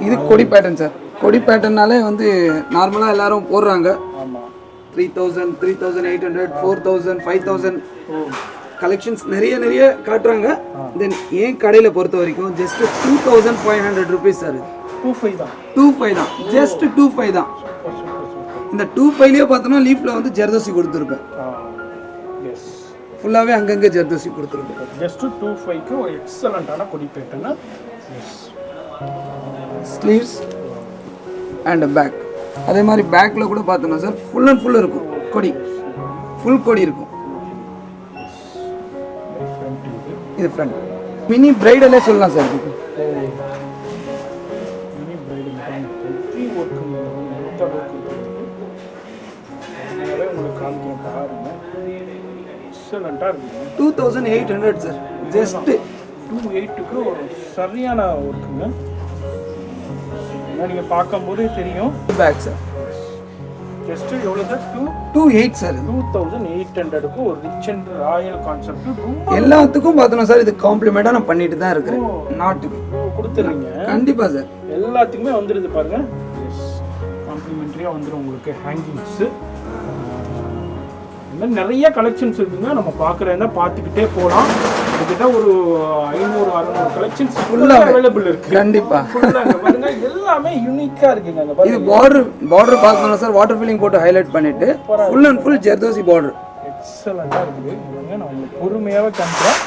இது கொடி பேட்டர்ன் சார். கொடி பேட்டர்னாலே வந்து நார்மலாக எல்லாரும் போடுறாங்க. ஆமாம், 3000, 3800, 4000, 5000 கலெக்ஷன்ஸ் நிறைய காட்டுறாங்க. தென் ஏன் கடையில் பொறுத்த வரைக்கும் ஜஸ்ட் 2500 ருபீஸ் சார். இது 25 தான். 25 தான். ஜஸ்ட் 25 தான். இந்த 25லயே பார்த்தோன்னா லீஃப்ல வந்து ஜர்தோசி கொடுத்துருப்பேன். எஸ், ஃபுல்லாகவே அங்கங்கே ஜர்தோசி கொடுத்துருப்பேன். ஜஸ்ட் 25க்கு ஒரு எக்ஸலண்ட்டான கொடி pattern. Yes, sleeves and back. அதே மாதிரி பேக்கில் கூட பார்த்தோன்னா சார் ஃபுல் அண்ட் ஃபுல் இருக்கும் கொடி. ஃபுல் கொடி இருக்கும். இது ஃப்ரண்ட். மினி பிரைடலே சொல்லலாம் சார். இதுக்கு மினி பிரைடு ஒர்க்கு உங்களுக்கு காமிக்கிறேன் பாருங்க. எக்ஸலண்ட்டாக இருக்குங்க. 2800 சார். ஜஸ்ட் 28க்கு ஒரு சரியான ஒர்க்குங்க. நீங்கள் பார்க்கும்போதே தெரியும். பேக் சார் ஜஸ்ட் எவ்வளோ சார்? 28 சார். 2800க்கு ஒரு ரிச் அண்ட் ராயல் கான்செப்ட். ரொம்ப எல்லாத்துக்கும் பார்த்தோன்னா சார் இது காம்ப்ளிமெண்ட்டாக நான் பண்ணிட்டு தான் இருக்கிறேன். நாட்டுக்கு கொடுத்துருங்க. கண்டிப்பாக சார். எல்லாத்துக்குமே வந்துடுது பாருங்க. எஸ், காம்ப்ளிமெண்ட்ரியாக வந்துடும் உங்களுக்கு. ஹேங்கிங்ஸு இந்த மாதிரி நிறைய கலெக்ஷன்ஸ் இருக்குங்க. நம்ம பார்க்குறதா பார்த்துக்கிட்டே போகலாம். கிட்டத்தட்ட ஒரு 500-600 கலெக்ஷன்ஸ் ஃபுல்லாக அவைலபிள் இருக்கு. கண்டிப்பா ஃபுல்லாக பாருங்க. எல்லாமே யூனிக்கா இருக்குங்க. இது பார்டர் பார்க்கணும் சார். வாட்டர் ஃபில்லிங் போட்டு ஹைலைட் பண்ணிட்டு full and full zardosi border. எக்ஸலண்டா இருக்குது. பாருங்க, நான் உங்களுக்கு பொறுமையாவே காமிக்கிறேன்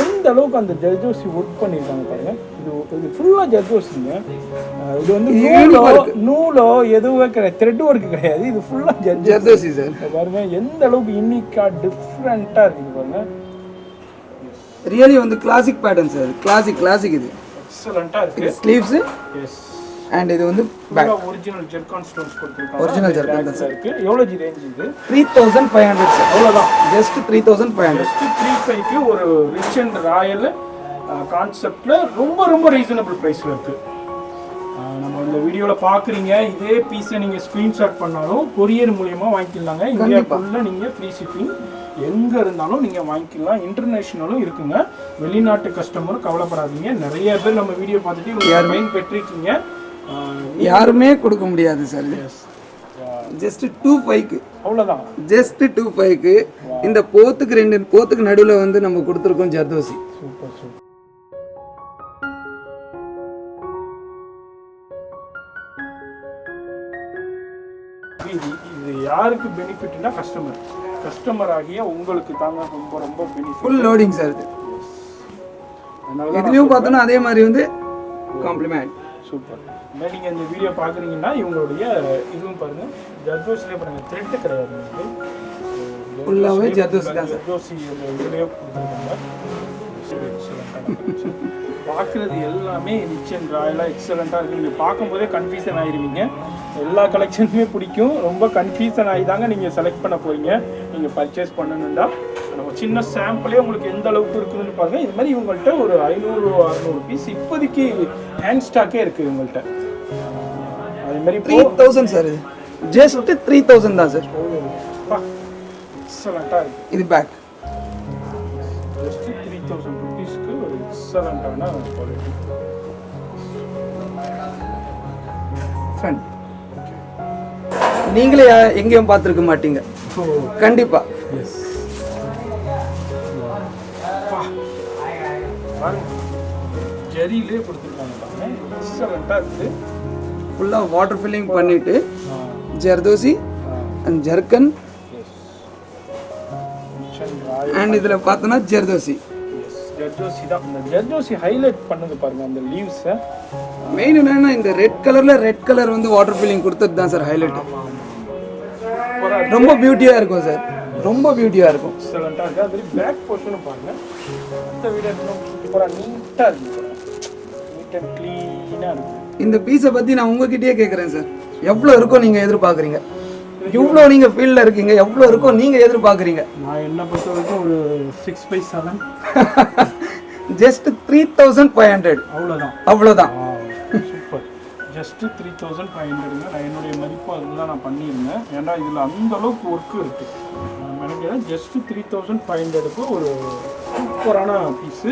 எந்த அளவுக்கு அந்த ஜர்தோசி ஒர்க் பண்ணியிருக்காங்க பாருங்க. இது ஃபுல்லா ஜர்தோசிங்க. இது வந்து நூலோ எதுவுமே கிடையாது, த்ரெட் ஒர்க் கிடையாது. இது ஃபுல்லா ஜர்தோசி சார். பாருங்க எந்த அளவுக்கு யூனிக்கா டிஃப்ரெண்டா இருக்குது பாருங்க. ரியலி வந்து கிளாசிக் பேட்டர்ன் சார். கிளாசிக் இது எக்ஸலண்டா இருக்கு. ஸ்லீவ்ஸ் எஸ், அண்ட் இது வந்து பேக். ஒரிஜினல் ஜெர்கான் ஸ்டோன்ஸ் கொடுத்திருக்காங்க. ஒரிஜினல் ஜெர்கான் தான் சார். இருக்கு. எவ்வளவு ரேஞ்ச் இது? 3500 சார். அவ்வளவுதான். ஜஸ்ட் 3500. ஜஸ்ட் 35க்கு ஒரு ரிச் அண்ட் ராயல் கான்செப்ட்ல ரொம்ப ரொம்ப ரீசனபிள் பிரைஸ்ல இருக்கு. நம்ம இந்த வீடியோல பாக்குறீங்க. இதே பீஸை நீங்க ஸ்கிரீன்ஷாட் பண்ணாலும் கொரியர் மூலமா வாங்கிக்கலாங்க. இந்தியாக்குள்ள நீங்க ஃப்ரீ ஷிப்பிங் எங்க இருந்தாலும் நீங்க வாங்கிக்கலாம். இன்டர்நேஷனலும் இருக்குங்க. வெளிநாட்டு கஸ்டமரும் கவலைப்படாதீங்க. நிறைய பேர் நம்ம வீடியோ பார்த்துட்டு யாருமே பெற்றிருக்கீங்க. யாருமே கொடுக்க முடியாது சார். ஜஸ்ட் 25க்கு அவ்வளவுதான். ஜஸ்ட் 25க்கு இந்த போத்துக்கு 2 போத்துக்கு நடுவில் வந்து நம்ம கொடுத்துருக்கோம் ஜர்தோசி. Super super. இது யாருக்கு பெனிஃபிட்னா கஸ்டமர் ஆகிய உங்களுக்கு தாங்க ரொம்ப ரொம்ப பெனிஃபிட். Full loading sir. இது இதுலயும் பார்த்தோன்னா அதே மாதிரி வந்து காம்ப்ளிமெண்ட். சூப்பர். நீங்கள் இந்த வீடியோ பார்க்குறீங்கன்னா இவங்களுடைய இதுவும் பாருங்க. ஜர்தோசிலே பாருங்க, த்ரெட் கிடையாது. ஃபுல்லாகவே ஜர்தோசி தான் சார். ஜர்தோசி இதுலேயே கொடுத்துருக்காங்க. பார்க்குறது எல்லாமே ரிச் அண்ட் ராயலாக எக்ஸலண்ட்டாக இருக்குது. நீங்கள் பார்க்கும்போதே கன்ஃபியூஷன் ஆகிருவீங்க. எல்லா கலெக்ஷனுமே பிடிக்கும். ரொம்ப கன்ஃபியூஷன் ஆகி தாங்க நீங்கள் செலக்ட் பண்ண போகிறீங்க. நீங்கள் பர்ச்சேஸ் பண்ணணுன்னா நம்ம சின்ன சாம்பிளே உங்களுக்கு எந்த அளவுக்கு இருக்குதுன்னு பாருங்கள். இது மாதிரி இவங்கள்ட்ட ஒரு 500-600 பீஸ் இப்போதைக்கு ஹேண்ட் ஸ்டாக்கே இருக்குது இவங்கள்ட்ட. அதே மாதிரி 3000 சார், இது ஜஸ்ட் 3000 தான் சார். எக்ஸலண்ட்டாக இருக்குது. இது பேக் ஜஸ்ட் 3000 ருபீஸ்க்கு ஒரு எக்ஸலண்ட்டான குவாலிட்டி. ஃப்ரெண்ட் நீங்களே எங்கேயும் பார்த்துருக்க மாட்டீங்க கண்டிப்பா. எஸ் பாருங்க, ஜெரியிலே கொடுத்துருக்காங்க பாருங்க, எக்ஸலண்ட்டாக இருக்குது. ஃபுல்லாக வாட்டர் ஃபில்லிங் பண்ணிட்டு ஜர்தோசி அண்ட் ஜர்கன் அண்ட் இதில் பார்த்தோன்னா ஜர்தோசி. ஜர்தோசி தான். இந்த ஜர்தோசி ஹைலைட் பண்ணுது பாருங்க அந்த லீவ்ஸை. மெயின் என்னன்னா இந்த ரெட் கலர் வந்து வாட்டர் ஃபில்லிங் கொடுத்தது தான் சார் ஹைலைட். ரொம்ப பியூட்டியாக இருக்கும் சார், ரொம்ப பியூட்டியாக இருக்கும். எக்ஸலண்ட்டாக இருக்குது. அது மாதிரி பேக் போர்ஷனும் பாருங்க, மற்ற வீடு சூப்பராக நீட்டாக இருக்குது. நீட் அண்ட் க்ளீனாக இருக்குது. இந்த பீஸை பற்றி நான் உங்ககிட்டயே கேட்குறேன் சார், எவ்வளோ இருக்கும் நீங்கள் எதிர்பார்க்குறீங்க? இவ்வளோ நீங்கள் ஃபீல்டில் இருக்கீங்க, எவ்வளோ இருக்கும் நீங்கள் எதிர்பார்க்குறீங்க? நான் என்ன பொறுத்த வரைக்கும் ஒரு 6/7 ஜஸ்ட் 3500. அவ்வளோதான். சூப்பர். ஜஸ்ட் 3500ங்க. நான் என்னுடைய மதிப்பு அதுதான் நான் பண்ணியிருந்தேன். ஏன்னா இதில் அந்த அளவுக்கு ஒர்க்கு இருக்குது. நினைக்கிறேன் ஜஸ்ட் 3500க்கு ஒரு சூப்பரான பீஸு.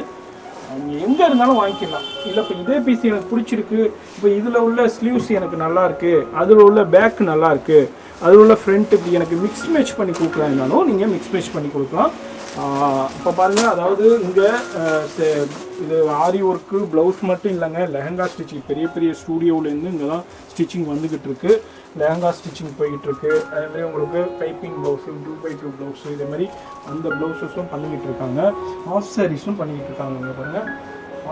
நீங்கள் எங்கே இருந்தாலும் வாங்கிக்கலாம். இல்லை இப்போ இதே பீஸ் எனக்கு பிடிச்சிருக்கு, இப்போ இதில் உள்ள ஸ்லீவ்ஸ் எனக்கு நல்லா இருக்குது, அதில் உள்ள பேக் நல்லா இருக்குது, அதில் உள்ள ஃப்ரண்ட் இப்படி எனக்கு மிக்ஸ் மேட்ச் பண்ணி கொடுக்கலாம்னாலும் நீங்கள் மிக்ஸ் மேட்ச் பண்ணி கொடுக்கலாம். இப்போ பாருங்கள், அதாவது இங்கே இது ஆரி ஒர்க்கு ப்ளவுஸ் மட்டும் இல்லைங்க, லெஹங்கா ஸ்டிச்சிங் பெரிய பெரிய ஸ்டூடியோவிலேருந்து இங்கே தான் ஸ்டிச்சிங் வந்துக்கிட்டு இருக்கு. லெஹங்கா ஸ்டிச்சிங் போய்கிட்டு இருக்கு. அதேமாதிரி உங்களுக்கு பைப்பிங் ப்ளவுஸு, 2x2 ப்ளவுஸு, இதே மாதிரி அந்த ப்ளவுஸஸும் பண்ணிக்கிட்டு இருக்காங்க. ஆஃப் சாரீஸும் பண்ணிக்கிட்டு இருக்காங்க. இங்கே பாருங்கள்,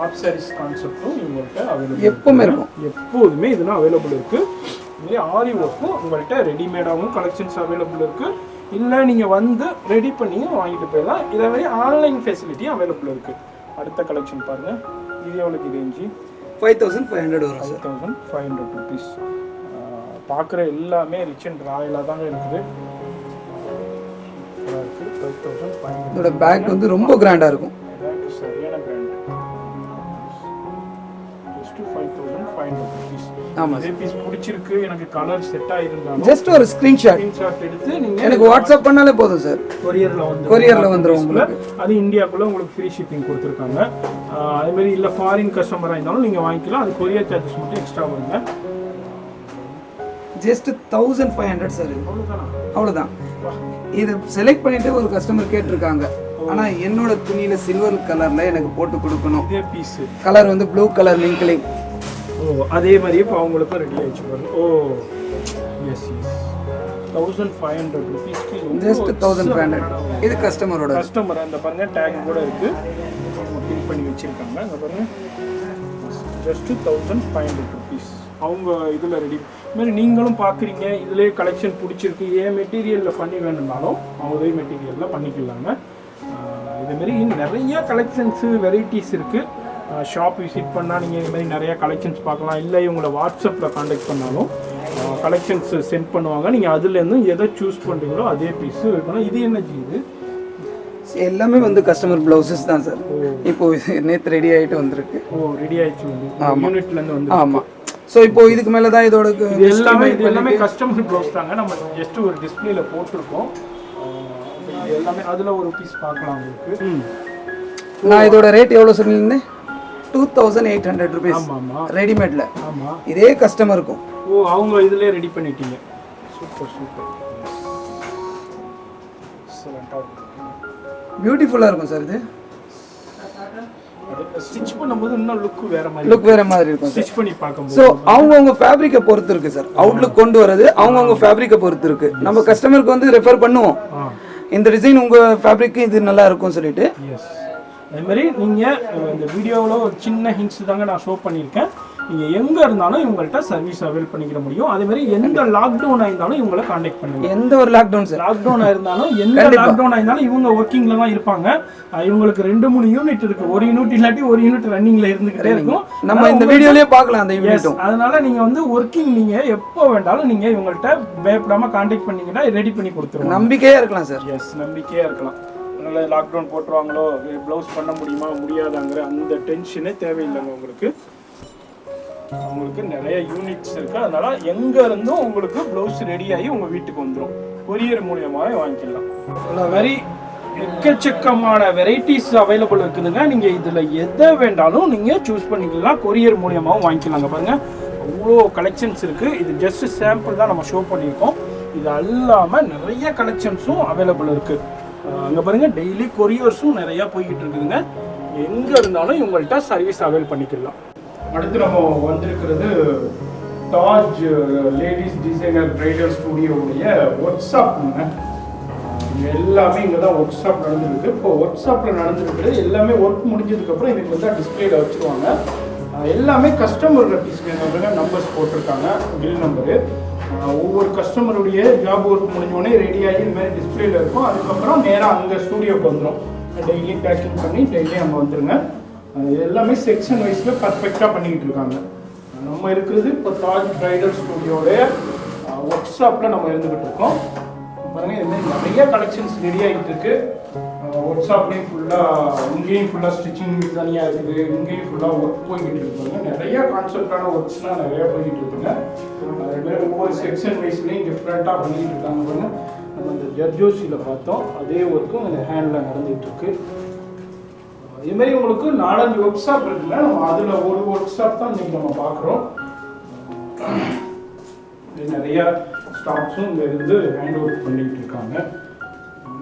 ஆஃப் சாரீஸ் கான்செப்டும் இவங்கள்ட்ட அவைலபிள் எப்போவுமே இருக்கும். எப்போதுமே இதெல்லாம் அவைலபிள் இருக்குது. இதுமாதிரி ஆரி ஒர்க்கும் உங்கள்கிட்ட ரெடிமேடாகவும் கலெக்ஷன்ஸ் அவைலபிள் இருக்குது. இல்லை நீங்கள் வந்து ரெடி பண்ணியும் வாங்கிட்டு போயிடலாம். இதே மாதிரி ஆன்லைன் ஃபெசிலிட்டியும் அவைலபிள் இருக்குது. அடுத்த கலெக்ஷன் பாருங்கள், இது எவ்வளோக்கு ரேஞ்சு? 5500 வரும். 5500 ருபீஸ். பார்க்குற எல்லாமே ரிச் அண்ட் ராயலாக தாங்க இருக்குது. 5500. இதோட பேக் வந்து ரொம்ப கிராண்டாக இருக்கும். சரியான பிராண்ட். Just 5500 rupees. ஆமாம். அதே பீஸ் பிடிச்சிருக்கு, எனக்கு கலர் செட் ஆகிருந்தாலும் ஜஸ்ட் ஒரு ஸ்க்ரீன்ஷாட் எடுத்து நீங்கள் எனக்கு வாட்ஸ்அப் பண்ணாலே போதும் சார். கொரியரில் வந்துடும் உங்களுக்கு. அது இந்தியாவுக்குள்ளே உங்களுக்கு ஃப்ரீ ஷிப்பிங் கொடுத்துருக்காங்க. அதேமாதிரி இல்லை ஃபாரின் கஸ்டமராக இருந்தாலும் நீங்கள் வாங்கிக்கலாம். அது கொரியர் சார்ஜஸ் மட்டும் எக்ஸ்ட்ரா வருங்க. Just 1500 sir. இது அவ்வளோதான். இது செலக்ட் பண்ணிட்டு ஒரு கஸ்டமர் கேட்டிருக்காங்க, ஆனால் என்னோட துணியில் சில்வர் கலரில் எனக்கு போட்டு கொடுக்கணும். இதே பீஸு கலர் வந்து ப்ளூ கலர் லிங்க்லிங். ஓ, அதே மாதிரியே இப்போ அவங்களுக்கும் ரெடி ஆகிடுச்சு பாருங்க. ஓ எஸ் 1500 ருபீஸ்க்கு ஜஸ்ட் 1500. இது கஸ்டமரோட கஸ்டமர் அந்த பாருங்க டேக் கூட இருக்கு, பின் பண்ணி வச்சிருக்காங்க. அங்கே பாருங்க ஜஸ்ட் 1500 ருபீஸ். அவங்க இதில் ரெடி மாதிரி நீங்களும் பார்க்குறீங்க, இதிலே கலெக்ஷன் பிடிச்சிருக்கு, ஏன் மெட்டீரியலில் பண்ணி வேணும்னாலும் அதே மெட்டீரியலில் பண்ணிக்கலாங்க. இதுமாரி நிறைய கலெக்ஷன்ஸு வெரைட்டிஸ் இருக்குது. ஷாப் விசிட் பண்ணால் நீங்கள் இதுமாதிரி நிறையா கலெக்ஷன்ஸ் பார்க்கலாம். இல்லை இவங்கள வாட்ஸ்அப்பில் காண்டாக்ட் பண்ணாலும் கலெக்ஷன்ஸ் சென்ட் பண்ணுவாங்க. நீங்கள் அதுலேருந்து எதை சூஸ் பண்ணுறீங்களோ அதே பீஸு இருக்கணும். இது என்ன இது எல்லாமே வந்து கஸ்டமர் ப்ளவுசஸ் தான் சார். இப்போ நேற்று ரெடி ஆகிட்டு வந்திருக்கு. ஓ, ரெடி ஆகிடுச்சு வந்து யூனிட்லேருந்து வந்து. ஆமாம். ஸோ இப்போ இதுக்கு மேலே தான் இதோட எல்லாமே கஸ்டமர் ப்ளவுஸ் தாங்க. நம்ம ஜஸ்ட் ஒரு டிஸ்பிளேல போட்டிருக்கோம். இது எல்லாமே அதில் ஒரு பீஸ் பார்க்கலாம் உங்களுக்கு. நான் இதோட ரேட் எவ்வளோ சொல்லியிருந்தேன்? 2800 ருபீஸ். ஆமாம், ரெடிமேட்ல. ஆமாம், இதே கஸ்டமருக்கும். ஓ, அவங்க இதிலே ரெடி பண்ணிட்டீங்க. Super super. பியூட்டிஃபுல்லாக இருக்கும் சார். இது ஸ்டிச் பண்ணும்போது இன்னும் லுக் வேற மாதிரி இருக்கும். ஸ்டிச் பண்ணி பார்க்கும்போது ஸோ அவங்கவுங்க ஃபேப்ரிக்கை பொறுத்து இருக்கு சார். அவுட்லுக் கொண்டு வரது அவங்கவுங்க ஃபேப்ரிக்கை பொறுத்து இருக்கு. நம்ம கஸ்டமருக்கு வந்து ரெஃபர் பண்ணுவோம், இந்த டிசைன் உங்கள் ஃபேப்ரிக்கு இது நல்லா இருக்கும்னு சொல்லிட்டு. எஸ், அதே மாதிரி நீங்கள் இந்த வீடியோவில் ஒரு சின்ன ஹிண்ட்ஸ் தாங்க நான் ஷோ பண்ணியிருக்கேன். நீங்கள் எங்கே இருந்தாலும் இவங்கள்ட்ட சர்வீஸ் அவைல் பண்ணிக்கிற முடியும். அதே மாதிரி எந்த லாக்டவுன் ஆயிருந்தாலும் இவங்களை காண்டாக்ட் பண்ணுங்க. எந்த ஒரு லாக்டவுன் சார், லாக்டவுன் ஆயிருந்தாலும் எந்த லாக்டவுன் ஆயிருந்தாலும் இவங்க ஒர்க்கிங்ல தான் இருப்பாங்க. இவங்களுக்கு 2-3 யூனிட் இருக்கு. ஒரு யூனிட் இல்லாட்டி ஒரு யூனிட் ரன்னிங்ல இருந்துகிட்டே இருக்கும். நம்ம இந்த வீடியோலயே பார்க்கலாம் அந்த யூனிட்டும். அதனால நீங்க வந்து ஒர்க்கிங் நீங்க எப்போ வேண்டாலும் நீங்க இவங்கள்ட்ட பயப்படாம காண்டாக்ட் பண்ணீங்கன்னா ரெடி பண்ணி கொடுத்துருவோம். நம்பிக்கையா இருக்கலாம் சார். எஸ், நம்பிக்கையா இருக்கலாம். அதனால லாக்டவுன் போட்டுருவாங்களோ, ப்ளவுஸ் பண்ண முடியுமா முடியாதாங்கிற அந்த டென்ஷனே தேவையில்லைங்க உங்களுக்கு. உங்களுக்கு நிறைய யூனிட்ஸ் இருக்கு. அதனால எங்க இருந்தும் உங்களுக்கு ப்ளவுஸ் ரெடி ஆகி உங்க வீட்டுக்கு வந்துடும். கொரியர் மூலியமாவே வாங்கிக்கலாம். வெரி எக்கச்சக்கமான வெரைட்டிஸ் அவைலபிள் இருக்குதுங்க. நீங்க இதுல எதை வேண்டாலும் நீங்க சூஸ் பண்ணிக்கலாம். கொரியர் மூலியமாவும் வாங்கிக்கலாங்க. பாருங்க அவ்வளோ கலெக்ஷன்ஸ் இருக்கு. இது ஜஸ்ட் சாம்பிள் தான் நம்ம ஷோ பண்ணியிருக்கோம். இது அல்லாம நிறைய கலெக்ஷன்ஸும் அவைலபிள் இருக்கு. அங்க பாருங்க டெய்லி கொரியர்ஸும் நிறைய போய்கிட்டு இருக்குதுங்க. எங்க இருந்தாலும் இவங்கள்ட்ட சர்வீஸ் அவைல் பண்ணிக்கலாம். அடுத்து நம்ம வந்திருக்கிறது தாஜ் லேடிஸ் டிசைனர் பிரைடல் ஸ்டுடியோவுடைய ஒர்க் ஷாப்ங்க. எல்லாமே இங்கே தான் ஒர்க் ஷாப் நடந்துருக்கு. இப்போ ஒர்க் ஷாப்பில் நடந்துருக்குறது எல்லாமே ஒர்க் முடிஞ்சதுக்கப்புறம் இதுக்கு வந்து டிஸ்பிளேல வச்சுருவாங்க. எல்லாமே கஸ்டமர் டிஸ்பிளே நம்பர்ஸ் போட்டிருக்காங்க, பில் நம்பரு. ஒவ்வொரு கஸ்டமருடைய ஜாப் ஒர்க் முடிஞ்சோடனே ரெடியாகி இந்த மாதிரி டிஸ்பிளேல இருக்கும். அதுக்கப்புறம் நேராக அங்கே ஸ்டூடியோக்கு வந்துடும். டெய்லி பேக்கிங் பண்ணி டெய்லி அங்கே வந்துருங்க. எல்லாமே செக்ஷன் வைஸில் பர்ஃபெக்டாக பண்ணிக்கிட்டு இருக்காங்க. நம்ம இருக்கிறது இப்போ தாஜ் பிரைடல் ஸ்டுடியோடைய ஒர்க் ஷாப்பில் நம்ம இருந்துக்கிட்டு இருக்கோம். பாருங்கள் இதுமாதிரி நிறைய கலெக்ஷன்ஸ் ரெடி ஆகிட்டு இருக்கு. ஒர்க் ஷாப்லேயும் ஃபுல்லாக இங்கேயும் ஃபுல்லாக ஸ்டிச்சிங் தனியாக இருக்குது. இங்கேயும் ஃபுல்லாக ஒர்க் போய்கிட்டு இருக்காங்க. நிறைய கான்செப்டான ஒர்க்ஸ்லாம் நிறையா போய்கிட்டு இருக்குங்க. அதேமாதிரி ஒவ்வொரு செக்ஷன் வைஸ்லேயும் டிஃப்ரெண்ட்டாக பண்ணிக்கிட்டு இருக்காங்க. பாருங்கள் நம்ம இந்த ஜர்ஜோசியில் பார்த்தோம், அதே ஒர்க்கும் இந்த ஹேண்டில் நடந்துகிட்டு இருக்கு. இதுமாரி உங்களுக்கு 4-5 ஒர்க் ஷாப் இருக்குல்ல, நம்ம அதில் ஒரு ஒர்க் ஷாப் தான் இன்றைக்கி நம்ம பார்க்குறோம். நிறைய ஸ்டாஃப்ஸும் இங்கே இருந்து ஹேண்ட் ஒர்க் பண்ணிட்டு இருக்காங்க.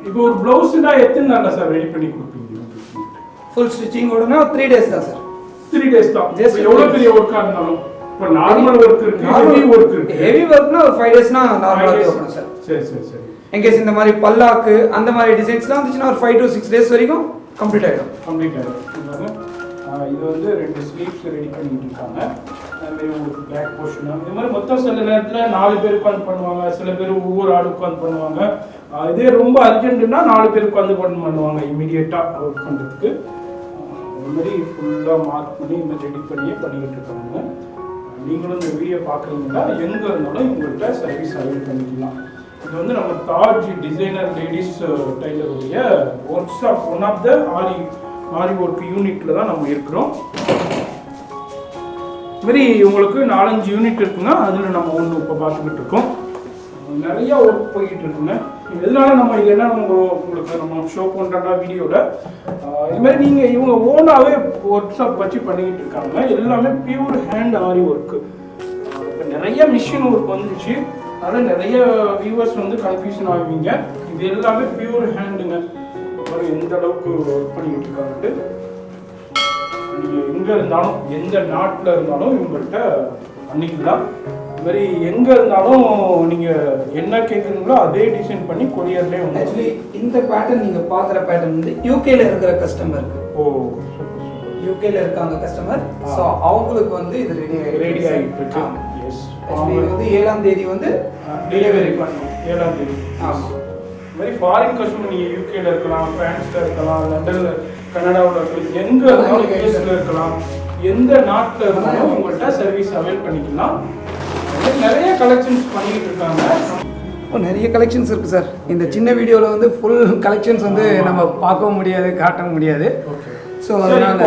இப்போ ஒரு ப்ளவுஸ்னா எத்தனை நாளில் சார் ரெடி பண்ணி கொடுப்பீங்க? ஃபுல் ஸ்டிச்சிங்கோடனா 3 days தான் சார். 3 days தான். எவ்வளோ பெரிய ஒர்க்காக இருந்தாலும் இப்போ நார்மல் ஒர்க் இருக்கு, ஹெவி ஒர்க் இருக்கு. ஹெவி ஒர்க்னா ஒரு 5 daysனா நார்மலாக தேவைப்படும் சார். சரி சரி சரி. எங்கேஸ் இந்த மாதிரி பல்லாக்கு அந்த மாதிரி டிசைன்ஸ்லாம் வந்துச்சுன்னா ஒரு 5 to 6 days வரைக்கும் கம்ப்ளீட் ஆகிடும். இது வந்து 2 ஸ்லீவ்ஸ் ரெடி பண்ணிட்டு இருக்காங்க. அதுமாதிரி உங்களுக்கு பேக் போர்ஷன் இந்த மாதிரி மொத்தம் சில நேரத்தில் 4 பேர் உட்காந்து பண்ணுவாங்க. சில பேர் ஒவ்வொரு ஆள் உட்காந்து பண்ணுவாங்க. இதே ரொம்ப அர்ஜென்ட்டுன்னா 4 பேர் உட்காந்து பண்ணுவாங்க இமீடியட்டாக ஒர்க் பண்ணுறதுக்கு. அது மாதிரி ஃபுல்லாக மார்க் பண்ணி இந்த ரெடி பண்ணியே பண்ணிக்கிட்டு இருக்காங்க. நீங்களும் இந்த வீடியோ பார்க்குறீங்களா, எங்கே இருந்தாலும் உங்கள்கிட்ட சர்வீஸ் அவைல் பண்ணிக்கலாம். இது வந்து நம்ம தாஜ் டிசைனர் லேடிஸ் டைலருடைய workshop, one of the aari work யூனிட்ல தான் நம்ம இருக்கிறோம். இதுமாரி உங்களுக்கு 4-5 யூனிட் இருக்குங்க. அதில் நம்ம ஒன்று இப்போ பார்த்துக்கிட்டு இருக்கோம். நிறைய ஒர்க் போய்கிட்டு இருக்குங்க. எதனால நம்ம இது என்ன உங்களுக்கு நம்ம ஷோ பண்ணுறா வீடியோவில் இதுமாதிரி நீங்கள் இவங்க ஓனாகவே ஒர்க் ஷாப் வச்சு பண்ணிக்கிட்டு இருக்காங்க. எல்லாமே பியூர் ஹேண்ட் ஆரி ஒர்க்கு. இப்போ நிறைய மிஷின் ஒர்க் வந்துச்சு. அதனால் நிறைய வியூவர்ஸ் வந்து கன்ஃபியூஷன் ஆகுவீங்க. இது எல்லாமே பியூர் ஹேண்டுங்க. அப்புறம் எந்த அளவுக்கு ஒர்க் பண்ணிக்கிட்டு இருக்காங்கட்டு நீங்கள் எங்கே இருந்தாலும் எந்த நாட்டில் இருந்தாலும் இவங்கள்ட்ட பண்ணிக்கலாம். இது மாதிரி எங்கே இருந்தாலும் நீங்கள் என்ன கேட்குறீங்களோ அதே டிசைன் பண்ணி கொரியர்லேயே வந்து. ஆக்சுவலி இந்த பேட்டர்ன் நீங்கள் பார்க்குற பேட்டர்ன் வந்து யூகேல இருக்கிற கஸ்டமர். ஓ, யூகேல இருக்காங்க கஸ்டமர். ஸோ அவங்களுக்கு வந்து இது ரெடி ஆகிட்டு இருக்கு. வந்து 7ஆம் தேதி வந்து டெலிவரி பண்ணணும். 7ஆம் தேதி. ஆமாம். இது மாதிரி ஃபாரின் கஸ்டமர் நீங்கள் யூகேல இருக்கலாம், பிரான்ஸில் இருக்கலாம், லண்டனில், கனடாவில் இருக்கலாம், எங்கே இருந்தாலும் யூஎஸ்ல இருக்கலாம், எந்த நாட்டில் இருந்தாலும் உங்கள்கிட்ட சர்வீஸ் அவைல் பண்ணிக்கலாம். நிறைய கலெக்ஷன்ஸ் பண்ணிக்கிட்டு இருக்காங்க. நிறைய கலெக்ஷன்ஸ் இருக்குது சார். இந்த சின்ன வீடியோவில் வந்து ஃபுல் கலெக்ஷன்ஸ் வந்து நம்ம பார்க்கவும் முடியாது, காட்டவும் முடியாது. ஸோ அதனால்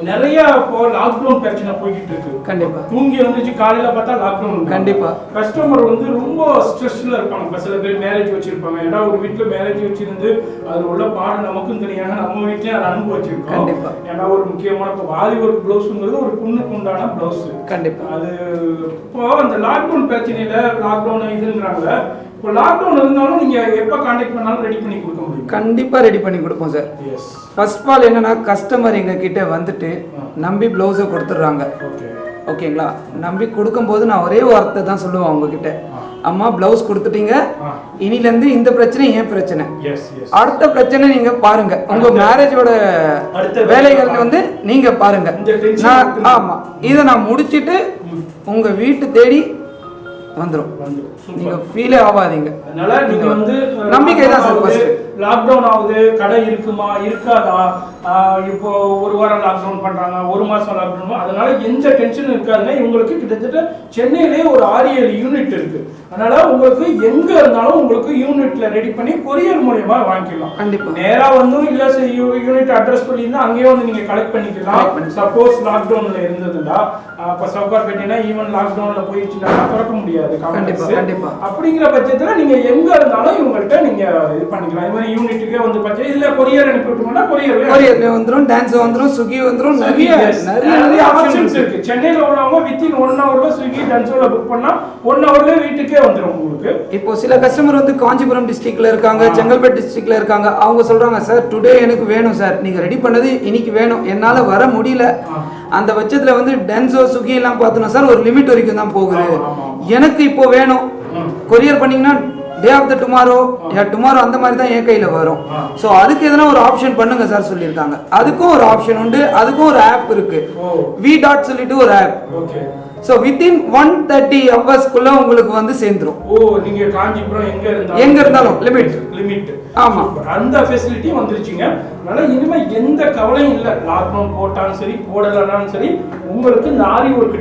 நிறைய இப்போ லாக்டவுன் பிரச்சனை போய்கிட்டு இருக்கு. கண்டிப்பா தூங்கி வந்துச்சு காலையில பார்த்தா லாக்டவுன். கண்டிப்பா கஸ்டமர் வந்து ரொம்ப ஸ்ட்ரெஸ்ல இருப்பாங்க. இப்போ சில பேர் மேரேஜ் வச்சிருப்பாங்க. ஏன்னா ஒரு வீட்டுல மேரேஜ் வச்சிருந்து அது உள்ள பாடு நமக்கும் தெரியாம நம்ம வீட்லயே அதை அனுபவிச்சிருக்கோம். கண்டிப்பா. ஏன்னா ஒரு முக்கியமான இப்போ வாரி ஒர்க் பிளவுஸ்ங்கிறது ஒரு பொண்ணுக்கு உண்டான பிளவுஸ். கண்டிப்பா. அது இப்போ அந்த லாக்டவுன் பிரச்சனையில லாக்டவுன் இதுங்கிறாங்க. இப்போ லாக்டவுன் இருந்தாலும் நீங்க எப்போ கான்டாக்ட் பண்ணாலும் ரெடி பண்ணி கொடுக்க முடியும். கண்டிப்பா ரெடி பண்ணி கொடுப்போம் sir. Yes. First of all என்னன்னா கஸ்டமர் எங்க கிட்ட வந்துட்டு நம்பி ப்ளவுஸை கொடுத்துட்றாங்க. ஓகேங்களா? நம்பி கொடுக்கும்போது நான் ஒரே வார்த்தை தான் சொல்லுவேன் உங்ககிட்ட, அம்மா பிளவுஸ் கொடுத்துட்டீங்க, இனிலேருந்து இந்த பிரச்சனை ஏன் பிரச்சனை, எஸ் எஸ் அடுத்த பிரச்சனை நீங்க பாருங்க. உங்க மேரேஜோட வேலைகள் வந்து நீங்க பாருங்க. ஆமா, இதை நான் முடிச்சிட்டு உங்க வீட்டு தேடி வந்துரும். நீங்க ஃபீலே ஆகாதீங்க. அதனால நீங்க வந்து நம்பிக்கை தான் சார் ஃபர்ஸ்ட். லாக்டவுன் ஆகுது, கடை இருக்குமா இருக்காதா, இப்போ ஒரு வாரம் லாக்டவுன் பண்றாங்க, ஒரு மாசம் லாக்டவுன், அதனால எந்த டென்ஷனும் இருக்காதுங்க. இவங்களுக்கு கிட்டத்தட்ட சென்னையிலேயே ஒரு 6-7 யூனிட் இருக்கு. அதனால உங்களுக்கு எங்க இருந்தாலும் உங்களுக்கு யூனிட்ல ரெடி பண்ணி கொரியர் மூலமா வாங்கிக்கலாம். கண்டிப்பா நேரா வந்து இல்ல யூனிட் அட்ரஸ் பண்ணியிருந்தா அங்கேயே வந்து நீங்க கலெக்ட் பண்ணிக்கலாம். சப்போஸ் லாக்டவுன்ல இருந்ததுன்னா இப்ப சவுகார்பேட்டைனா ஈவன் லாக்டவுன்ல போயிடுச்சுன்னா திறக்க முடியாது. கண்டிப்பா அப்படிங்கிற பட்சத்துல நீங்க எங்க இருந்தாலும் இவங்கள்ட்ட நீங்க இது பண்ணிக்கலாம். இது மாதிரி யூனிட்டுக்கே வந்து பார்த்தா இல்ல கொரியர் அனுப்பிவிட்டோம்னா கொரியர்ல வந்துரும், டான்ஸ் வந்துரும், ஸ்விக்கி வந்துரும், நிறைய ஆப்ஷன்ஸ் இருக்கு. சென்னையில உள்ளவங்க வித்தின் 1 ஹவர்ல ஸ்விக்கி டான்ஸோட புக் பண்ணா 1 ஹவர்ல வீட்டுக்கே வந்துரும் உங்களுக்கு. இப்போ சில கஸ்டமர் வந்து காஞ்சிபுரம் டிஸ்ட்ரிக்ட்ல இருக்காங்க, செங்கல்பட்டு டிஸ்ட்ரிக்ட்ல இருக்காங்க. அவங்க சொல்றாங்க சார் டுடே எனக்கு வேணும் சார், நீங்க ரெடி பண்ணது இன்னைக்கு வேணும், என்னால வர முடியல. அந்த பட்சத்துல வந்து டான்ஸோ ஸ்விக்கி எல்லாம் பார்த்தோம்னா சார் ஒரு லிமிட் வரைக்கும் தான் போகுது. எனக்கு இப்போ வேணும், கொரியர் பண்ணீங்கன்னா day of the tomorrow tomorrow அந்த மாதிரி தான் என் கையில் வரும். ஸோ அதுக்கு எதனா ஒரு ஆப்ஷன் பண்ணுங்க சார் சொல்லியிருக்காங்க. அதுக்கும் ஒரு ஆப்ஷன் உண்டு, அதுக்கும் ஒரு ஆப் இருக்கு, V.dot சொல்லிட்டு ஒரு ஆப். ஸோ வித்தின் 130 ஹவர்ஸ்க்குள்ள உங்களுக்கு வந்து சேர்ந்துரும். நீங்க காஞ்சிபுரம் எங்க இருந்தாலும் லிமிட். ஆமா, அந்த ஃபெசிலிட்டி வந்துருச்சுங்க. அதனால இனிமே எந்த கவலையும் இல்ல. லாக்டவுன் போட்டாலும் சரி போடலனாலும் சரி உங்களுக்கு இந்த ஆரி ஒர்க்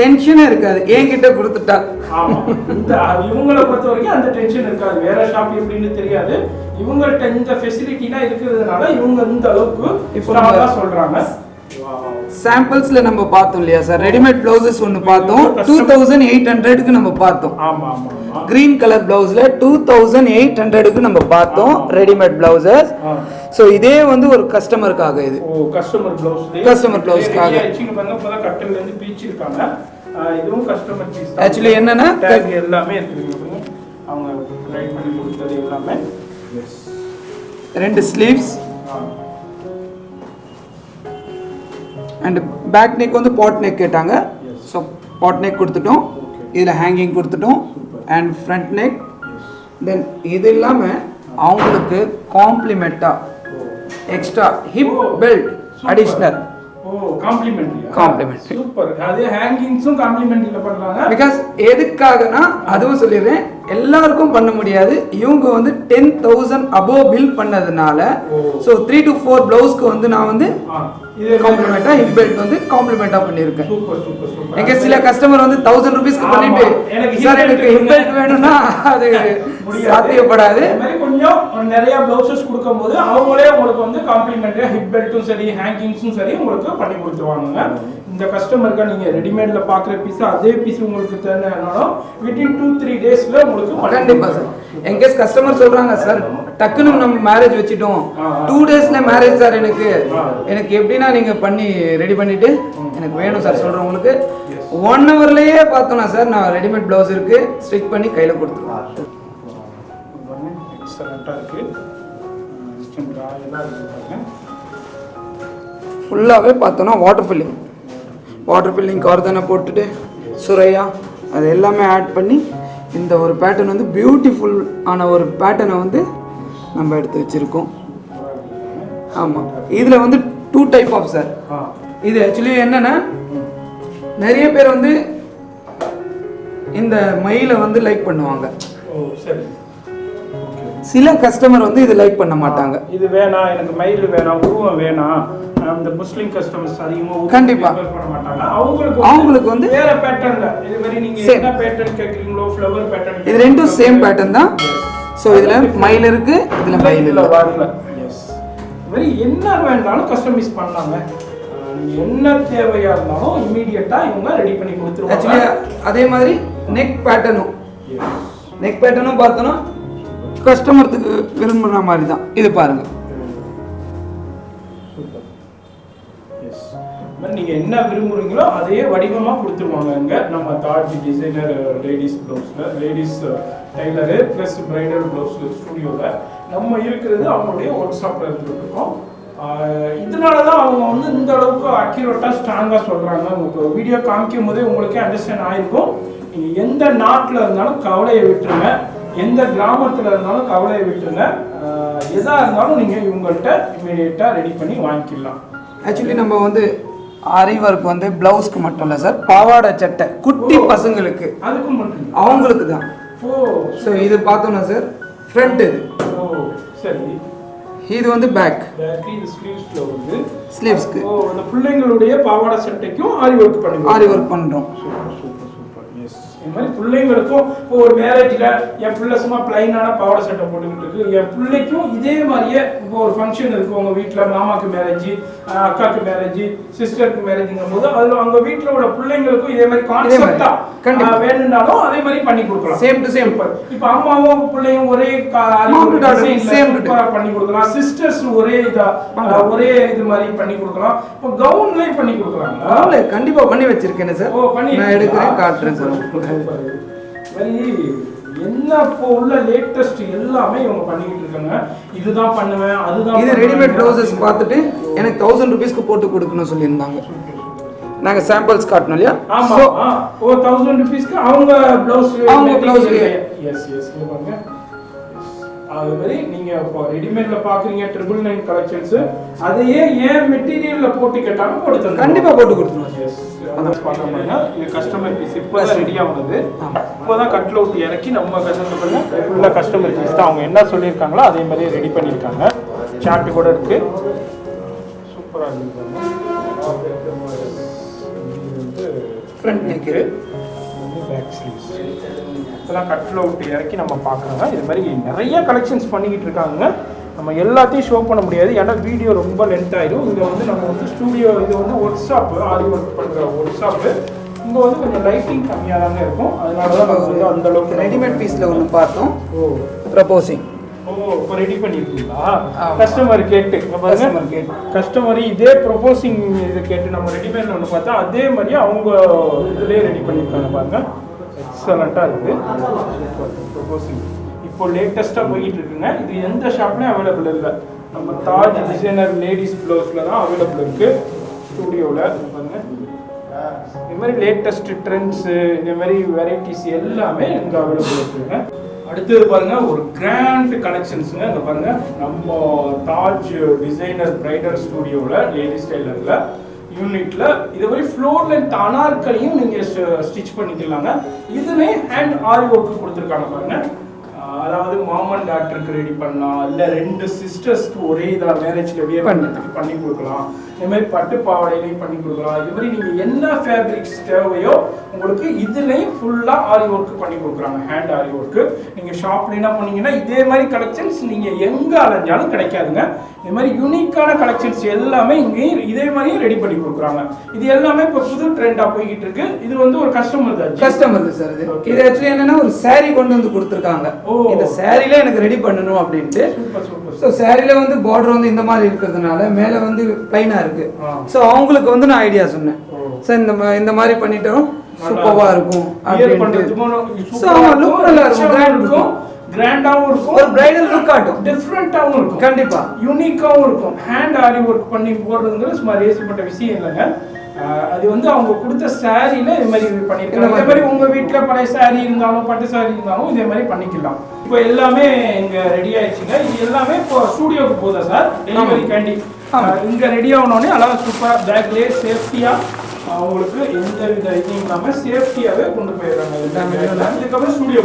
டென்ஷனே இருக்காது என்கிட்ட கொடுத்துட்டா. ஆமா, இந்த இவங்களை பொறுத்த வரைக்கும் அந்த டென்ஷன் இருக்காது. வேற ஷாப் எப்படின்னு தெரியாது. இவங்கள்ட்ட இந்த ஃபெசிலிட்டிலாம் இருக்கிறதுனால இவங்க இந்த அளவுக்கு இப்போ சொல்றாங்க. சாம்பிள்ஸ்ல நம்ம பார்த்தோம் இல்லையா சார், ரெடிமேட் பிளவுசஸ் ஒன்னு பார்த்தோம், 2800க்கு நம்ம பார்த்தோம். ஆமா ஆமா, கிரீன் கலர் பிளவுஸ்ல 2800க்கு நம்ம பார்த்தோம் ரெடிமேட் பிளவுசஸ். சோ இதே வந்து ஒரு கஸ்டமருக்காக, இது கஸ்டமர் பிளவுஸ்க்காக கட்டல்ல இருந்து பீச்சிருக்காங்க. இதுவும் கஸ்டமர் பீஸ். एक्चुअली என்னன்னா எல்லாமே இருக்கு. அவங்க ரைட் பண்ணி கொடுத்தது எல்லாமே. ரெண்டு ஸ்லீவ்ஸ் அண்ட் பேக் நெக் வந்து பாட் நெக் கேட்டாங்க. ஸோ பாட் நெக் கொடுத்துட்டோம், இதில் ஹேங்கிங் கொடுத்துட்டோம் அண்ட் ஃப்ரண்ட் நெக். தென் இது இல்லாமல் அவங்களுக்கு காம்ப்ளிமெண்ட்டாக extra hip belt additional. Complement super. அதே ஹேங்கிங்ஸும் காம்ப்ளிமெண்ட்ல பண்றாங்க. பிகாஸ் எதுக்காகனா அதுவும் சொல்லிடுறேன், எல்லாருக்கும் பண்ண முடியாது. இவங்க வந்து 10,000 above பில் பண்ணதுனால ஸோ 3 to 4 பிளவுஸ்க்கு வந்து நான் வந்து காம்ப்ளிமெண்டா ஹிப் பெல்ட் வந்து காம்ப்ளிமெண்டா பண்ணியிருக்கேன். எங்க சில கஸ்டமர் வந்து 1000 ரூபீஸ்க்கு பண்ணிட்டு சார் எனக்கு ஹிப் பெல்ட் வேணும்னா அது சாத்தியப்படாது. கொஞ்சம் நிறைய பிளவுசஸ் கொடுக்கும்போது அவங்களே உங்களுக்கு வந்து காம்ப்ளிமெண்டா ஹிப் பெல்ட்டும் சரி ஹேங்கிங்ஸும் சரி உங்களுக்கு பண்ணி கொடுத்துருவாங்க. இந்த கஸ்டமருக்கு நீங்க ரெடிமேட்ல பாக்குற பீஸ் அதே பீஸ் உங்களுக்கு தேவைனாலும் வித்தின் 2-3 டேஸ்ல உங்களுக்கு கண்டிப்பா சார். எங்கேஸ் கஸ்டமர் சொல்றாங்க சார் டக்குன்னு நம்ம மேரேஜ் வச்சிட்டோம், 2 டேஸ்ல மேரேஜ் சார், எனக்கு எப்படின்னா நீங்க பண்ணி ரெடி பண்ணிட்டு எனக்கு வேணும் சார் சொல்றவங்களுக்கு 1 ஹவர்லயே பார்த்தோம்னா சார் நான் ரெடிமேட் பிளவுஸ் இருக்கு ஸ்டிச் பண்ணி கையில கொடுத்துருவேன். எக்ஸலென்ட்டா இருக்கு. ஃபுல்லாகவே பார்த்தோன்னா வாட்டர் ஃபில்லிங் கார்தானை போட்டுட்டு சுரையா அது எல்லாமே ஆட் பண்ணி இந்த ஒரு பேட்டர்ன் வந்து பியூட்டிஃபுல் ஆன ஒரு பேட்டர்னை வந்து நம்ம எடுத்து வச்சுருக்கோம். ஆமாம், இதில் வந்து 2 டைப் ஆஃப் சார். இது ஆக்சுவலி என்னென்னா நிறைய பேர் வந்து இந்த மயிலை வந்து லைக் பண்ணுவாங்க, சில கஸ்டமர் வந்து இது லைக் பண்ண மாட்டாங்க. இது வேணாம் எனக்கு மயில் வேணாம் உருவம் வேணாம். அந்த முஸ்லிம் கஸ்டமர்ஸ் அதிகமா கண்டிப்பா பண்ண மாட்டாங்க. அவங்களுக்கு வந்து வேற பேட்டர்ன்ல இது மாதிரி நீங்க என்ன பேட்டர்ன் கேக்குறீங்களோ ஃப்ளவர் பேட்டர்ன் இது ரெண்டும் சேம் பேட்டர்ன் தான். சோ இதுல மயில் இருக்கு, இதுல மயில் இல்ல. எஸ், இது மாதிரி என்ன வேண்டாலும் கஸ்டமைஸ் பண்ணலாங்க. நீங்க என்ன தேவையா இருந்தாலும் இமிடியேட்டா இவங்க ரெடி பண்ணி கொடுத்துருவாங்க. ஆக்சுவலி அதே மாதிரி நெக் பேட்டர்னும் பார்த்தோம்னா கஸ்டமருக்கு விரும்புற மாதிரி தான். இது பாருங்க, நீங்க என்ன விரும்புறீங்களோ அதே வடிவமா கொடுத்துருவாங்க. இங்க நம்ம தாஜ் டிசைனர் லேடிஸ் ப்ளவுஸ்ல ladies tailor plus bridal blouse ஸ்டுடியோல நம்ம இருக்கிறது அவங்களுடைய ஒர்க் ஷாப்ல இருந்துருக்கோம். இதனாலதான் அவங்க வந்து இந்த அளவுக்கு அக்யூரேட்டா ஸ்ட்ராங்கா சொல்றாங்க. உங்களுக்கு வீடியோ காமிக்கும் போதே உங்களுக்கே அண்டர்ஸ்டாண்ட் ஆயிருக்கும். நீங்கள் எந்த நாட்டில் இருந்தாலும் கவலையை விட்டுருங்க, எந்த கிராமத்தில் இருந்தாலும் கவலையை விட்டுருங்க. எதாக இருந்தாலும் நீங்கள் இவங்கள்ட்ட இமீடியட்டாக ரெடி பண்ணி வாங்கிக்கலாம். ஆக்சுவலி நம்ம வந்து ஆரி ஒர்க் வந்து பிளவுஸ்க்கு மட்டும் இல்லை சார், பாவாடை சட்டை குட்டி பசங்களுக்கு அதுக்கும் மட்டும் அவங்களுக்கு தான். ஸோ இது பார்த்தோம்னா சார் ஃப்ரண்ட், இது சரி, இது வந்து பேக், இது ஸ்லீவ்ஸ்ல வந்து ஸ்லீவ்ஸ்க்கு. அந்த பிள்ளைங்களுடைய பாவாடை சட்டைக்கும் ஆரி ஒர்க் பண்ணுறோம். இந்த மாதிரி பிள்ளைங்களுக்கும் இப்போ ஒரு மேரேஜில் என் பிள்ளை சும்மா பிளைனான பாவாடை சட்டை போட்டுக்கிட்டு இருக்கு, என் பிள்ளைக்கும் இதே மாதிரியே இப்போ ஒரு ஃபங்க்ஷன் இருக்கு, உங்கள் வீட்டில் மாமாக்கு மேரேஜ், அக்காவுக்கு மேரேஜ், சிஸ்டருக்கு மேரேஜுங்கும் போது அதில் அவங்க வீட்டில் உள்ள பிள்ளைங்களுக்கும் இதே மாதிரி கான்செப்டா வேணும்னாலும் அதே மாதிரி பண்ணி கொடுக்கலாம். Same to same. இப்போ அம்மாவும் பிள்ளையும் ஒரே பண்ணி கொடுக்கலாம், சிஸ்டர்ஸ் ஒரே ஒரே இது மாதிரி பண்ணி கொடுக்கலாம், இப்போ கவுன்லேயும் பண்ணி கொடுக்கலாம். கண்டிப்பா பண்ணி வச்சிருக்கேன் சார். நான் எடுக்கிறேன், காட்டுறேன் சார். என்ன இப்போ உள்ள லேட்டஸ்ட் எல்லாமே இவங்க பண்ணிக்கிட்டு இருக்காங்க. இதுதான் பண்ணுவேன், அதுதான். இது ரெடிமேட் ப்ளவுசஸ் பார்த்துட்டு எனக்கு 1000 ரூபீஸ்க்கு போட்டு கொடுக்கணும்னு சொல்லியிருந்தாங்க. நாங்கள் சாம்பிள்ஸ் காட்டணும் இல்லையா? ஆமா. ஓ 1000 ரூபீஸ்க்கு அவங்க ப்ளவுஸ் எஸ் பாருங்க. அது மாதிரி நீங்க இப்போ ரெடிமேட்ல பாக்குறீங்க 999 கலெக்ஷன்ஸ், அதையே ஏன் மெட்டீரியல்ல போட்டு கேட்டாலும் போட்டு தருவோம். கண்டிப்பா போட்டு கொடுத்துருவோம். எஸ் அத பாக்கறீங்க. இது கஸ்டமர் பீஸ் இப்போதான் ரெடி ஆகுது. இப்போதான் கட்ல அவுட் இறக்கி நம்ம கஸ்டமர் ஃபுல்லா கஸ்டமர் பீஸ் தான் அவங்க என்ன சொல்லியிருக்காங்களோ அதே மாதிரி ரெடி பண்ணியிருக்காங்க. சார்ட் கூட இருக்கு. சூப்பரா இருக்கு. ஃப்ரண்ட் நெக், பேக் ஸ்லீவ்ஸ் இதெல்லாம் கட்ல அவுட் இறக்கி நம்ம பார்க்குறோங்க. இது மாதிரி நிறைய கலெக்ஷன்ஸ் பண்ணிக்கிட்டு இருக்காங்க. நம்ம எல்லாத்தையும் ஷோ பண்ண முடியாது, ஏன்னா வீடியோ ரொம்ப லென்த் ஆயிடும். இங்கே வந்து நம்ம வந்து ஸ்டூடியோ, இது வந்து ஒர்க் ஷாப்பு, ஆரி ஒர்க் பண்ணுற ஒர்க் ஷாப்பு. இங்கே வந்து கொஞ்சம் லைட்டிங் கம்மியாக தாங்க இருக்கும், அதனால தான் நம்ம வந்து அந்த அளவுக்கு. ரெடிமேட் பீஸில் ஒன்று பார்த்தோம். ப்ரப்போசிங். இப்போ ரெடி பண்ணியிருக்கீங்களா? கஸ்டமர் கேட்டு கஸ்டமர் இதே ப்ரொபோசிங் இது கேட்டு நம்ம ரெடிமேட்ல ஒன்று பார்த்தா அதே மாதிரியே அவங்க இதுலேயே ரெடி பண்ணியிருக்காங்க. பாருங்க, எக்ஸலண்ட்டாக இருக்குது. ப்ரொபோசிங் இப்போ லேட்டஸ்ட்டாக போய்கிட்டு இருக்குங்க. இது எந்த ஷாப்லேயும் அவைலபிள் இல்லை. நம்ம தாஜ் டிசைனர் லேடிஸ் ப்ளவுஸில் தான் அவைலபிள் இருக்குது ஸ்டூடியோவில். பாருங்கள், இது மாதிரி லேட்டஸ்ட் ட்ரெண்ட்ஸு, இதே மாதிரி வெரைட்டிஸ் எல்லாமே இங்கே அவைலபிள் இருக்குங்க. அடுத்தது பாருங்க, ஒரு கிராண்ட் கலெக்ஷன்ஸுங்க. இங்கே பாருங்க, நம்ம தாஜ் டிசைனர் பிரைடல் ஸ்டூடியோவில் லேடிஸ் டெய்லரில் யூனிட்ல இது மாதிரி ஃப்ளோர் லென்த் அனார்கலியும் நீங்கள் ஸ்டிச் பண்ணிக்கலாங்க. இதுவே ஹேண்ட் ஆரி ஒர்க்கு கொடுத்துருக்காங்க பாருங்க. அதாவது மாமன் டாக்டருக்கு ரெடி பண்ணலாம், இல்லை 2 சிஸ்டர்ஸ்க்கு ஒரே இதாக மேரேஜ்க்கு வியர் பண்ணுறதுக்கு பண்ணி கொடுக்கலாம். இது மாதிரி பட்டு பாவாடையிலையும் பண்ணி கொடுக்கலாம். இது மாதிரி நீங்கள் என்ன ஃபேப்ரிக்ஸ் தேவையோ உங்களுக்கு இதுலேயும் ஃபுல்லாக ஆரி ஒர்க்கு பண்ணி கொடுக்குறாங்க, ஹேண்ட் ஆரி ஒர்க்கு. நீங்கள் ஷாப்பில் என்ன பண்ணீங்கன்னா இதே மாதிரி கலெக்ஷன்ஸ் நீங்கள் எங்கே அலைஞ்சாலும் கிடைக்காதுங்க. இது மாதிரி யூனிக்கான கலெக்ஷன்ஸ் எல்லாமே இங்கேயும் இதே மாதிரியும் ரெடி பண்ணி கொடுக்குறாங்க. இது எல்லாமே இப்போ புது ட்ரெண்டாக போய்கிட்டு இருக்கு. இது வந்து ஒரு கஸ்டமர் தான் சார். இது ஆக்சுவலி என்னன்னா ஒரு சாரி கொண்டு வந்து கொடுத்துருக்காங்க. இந்த சாரில எனக்கு ரெடி பண்ணணும் அப்படின்ட்டு. ஸோ சாரில வந்து பார்டர் வந்து இந்த மாதிரி இருக்கிறதுனால மேலே வந்து பிளைனா இருக்கு. ஸோ அவங்களுக்கு வந்து நான் ஐடியா சொன்னேன், சார் இந்த மாதிரி பண்ணிட்டோம் சூப்பரா இருக்கும் அப்படின்ட்டு. ஸோ அவங்க லுக் நல்லா இருக்கும், கிராண்டாவும் இருக்கும், ஒரு பிரைடல் லுக் காட்டும், டிஃப்ரெண்டாவும் இருக்கும், கண்டிப்பா யூனிக்காவும் இருக்கும். ஹேண்ட் ஆரி ஒர்க் பண்ணி போடுறதுங்கிறது சும்மா ரேசப்பட்ட விஷயம் இல்லைங்க. அது வந்து அவங்க கொடுத்த சாரியில இது மாதிரி பண்ணிருக்காங்க. இதே மாதிரி உங்க வீட்டுல பழைய சாரி இருந்தாலும் பட்டு சாரி இருந்தாலும் இதே மாதிரி பண்ணிக்கலாம். இப்போ எல்லாமே இங்க ரெடி ஆயிடுச்சுங்க. இது எல்லாமே இப்போ ஸ்டூடியோக்கு போதா சார் டெலிவரி கேண்டி இங்க ரெடி ஆகணும்னே அழகா சூப்பரா பேக்லேயே சேஃப்டியா அவங்களுக்கு எந்த வித இதுவும் இல்லாம சேஃப்டியாவே கொண்டு போயிடுறாங்க. இதுக்கப்புறம் ஸ்டூடியோ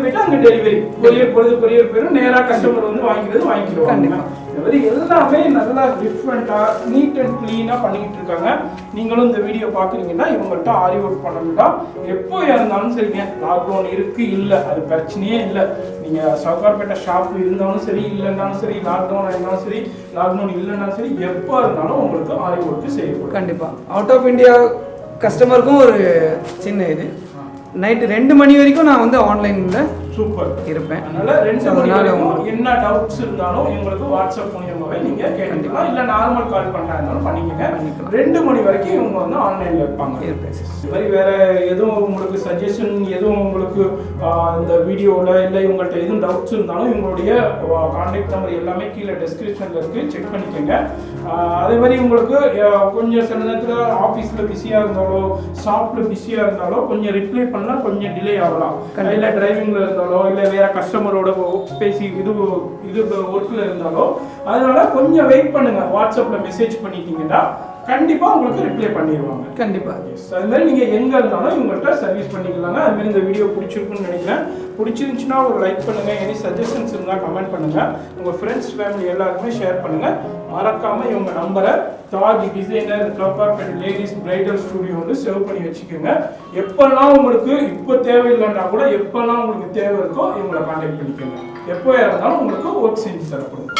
போயிட்டு அங்க டெலிவரி கொரியர் போயிடும், நேரா கஸ்டமர் வந்து வாங்கிக்கிடுவாங்க. இந்த மாதிரி எல்லாமே நல்லா டிஃப்ரெண்டா நீட் அண்ட் கிளீனா பண்ணிக்கிட்டு இருக்காங்க. நீங்களும் இந்த வீடியோ பாக்குறீங்கன்னா இவங்கள்ட்ட ஆரி ஒர்க் பண்ணணும்டா எப்போ இருந்தாலும் சரிங்க. லாக்டவுன் இருக்கு இல்ல அது பிரச்சனையே இல்லை. நீங்க சவுகார்பேட்டை ஷாப் இருந்தாலும் சரி, இல்லைன்னாலும் சரி, லாக்டவுன் இருந்தாலும் சரி, லாக்டவுன் இல்லைன்னாலும் சரி, எப்போ இருந்தாலும் உங்களுக்கு ஆரி ஒர்க் செய்யப்படும். கண்டிப்பா அவுட் ஆஃப் இந்தியா கஸ்டமருக்கும் ஒரு சின்ன இது, நைட்டு 2 மணி வரைக்கும் நான் வந்து ஆன்லைன்ல சூப்பர் இருப்பேன். அதனால 2 மணி வரைக்கும் என்ன டவுட்ஸ் இருந்தாலும் எங்களுக்கு வாட்ஸ்அப் மூலமா நம்பரை நீங்க கேட்டுக்கலாம், இல்ல நார்மல் கால் பண்றாங்கனாலும் பண்ணிக்கங்க. 2 மணி வரைக்கும் இவங்க வந்து ஆன்லைன்ல இருப்பாங்க. இது மாதிரி வேற எதுவும் உங்களுக்கு சஜஷன், எதுவும் உங்களுக்கு இந்த வீடியோல இல்ல இவங்கள்ட்ட எதுவும் டவுட்ஸ் இருந்தாலும் இவங்களுடைய கான்டாக்ட் நம்பர் எல்லாமே கீழே டெஸ்கிரிப்ஷன்ல இருக்கு, செக் பண்ணிக்கோங்க. அதே மாதிரி உங்களுக்கு கொஞ்சம் சில நேரத்தில் ஆஃபீஸில் பிஸியாக இருந்தாலோ ஷாப்பில் பிஸியாக இருந்தாலோ கொஞ்சம் ரிப்ளை பண்ணால் கொஞ்சம் டிலே ஆகலாம். இல்லை டிரைவிங்கில் இருந்தாலோ இல்லை வேற கஸ்டமரோட பேசி இது ஒர்க்கில் இருந்தாலோ அதனால கொஞ்சம் வெயிட் பண்ணுங்க. வாட்ஸ்அப்பில் மெசேஜ் பண்ணிட்டீங்கன்னா கண்டிப்பாக உங்களுக்கு ரிப்ளை பண்ணிடுவாங்க. கண்டிப்பாக. அது மாதிரி நீங்கள் எங்கே இருந்தாலும் இவங்கள்ட்ட சர்வீஸ் பண்ணிக்கலாங்க. அது மாதிரி இந்த வீடியோ பிடிச்சிருக்குன்னு நினைக்கிறேன். பிடிச்சிருந்துச்சுன்னா ஒரு லைக் பண்ணுங்கள். எனி சஜஷன்ஸ் இருந்தால் கமெண்ட் பண்ணுங்கள். உங்கள் ஃப்ரெண்ட்ஸ் ஃபேமிலி எல்லாருக்குமே ஷேர் பண்ணுங்கள். மறக்காமல் இவங்க நம்பரை Taj designer Sowcarpet ladies bridal studio வந்து சேவ் பண்ணி வச்சுக்கோங்க. எப்பெல்லாம் உங்களுக்கு இப்போ தேவையில்லைன்னா கூட எப்பெல்லாம் உங்களுக்கு தேவை இருக்கோ இவங்களை கான்டாக்ட் பண்ணிக்கோங்க. எப்போ இருந்தாலும் உங்களுக்கு ஒர்க் செஞ்சு தரப்படும்.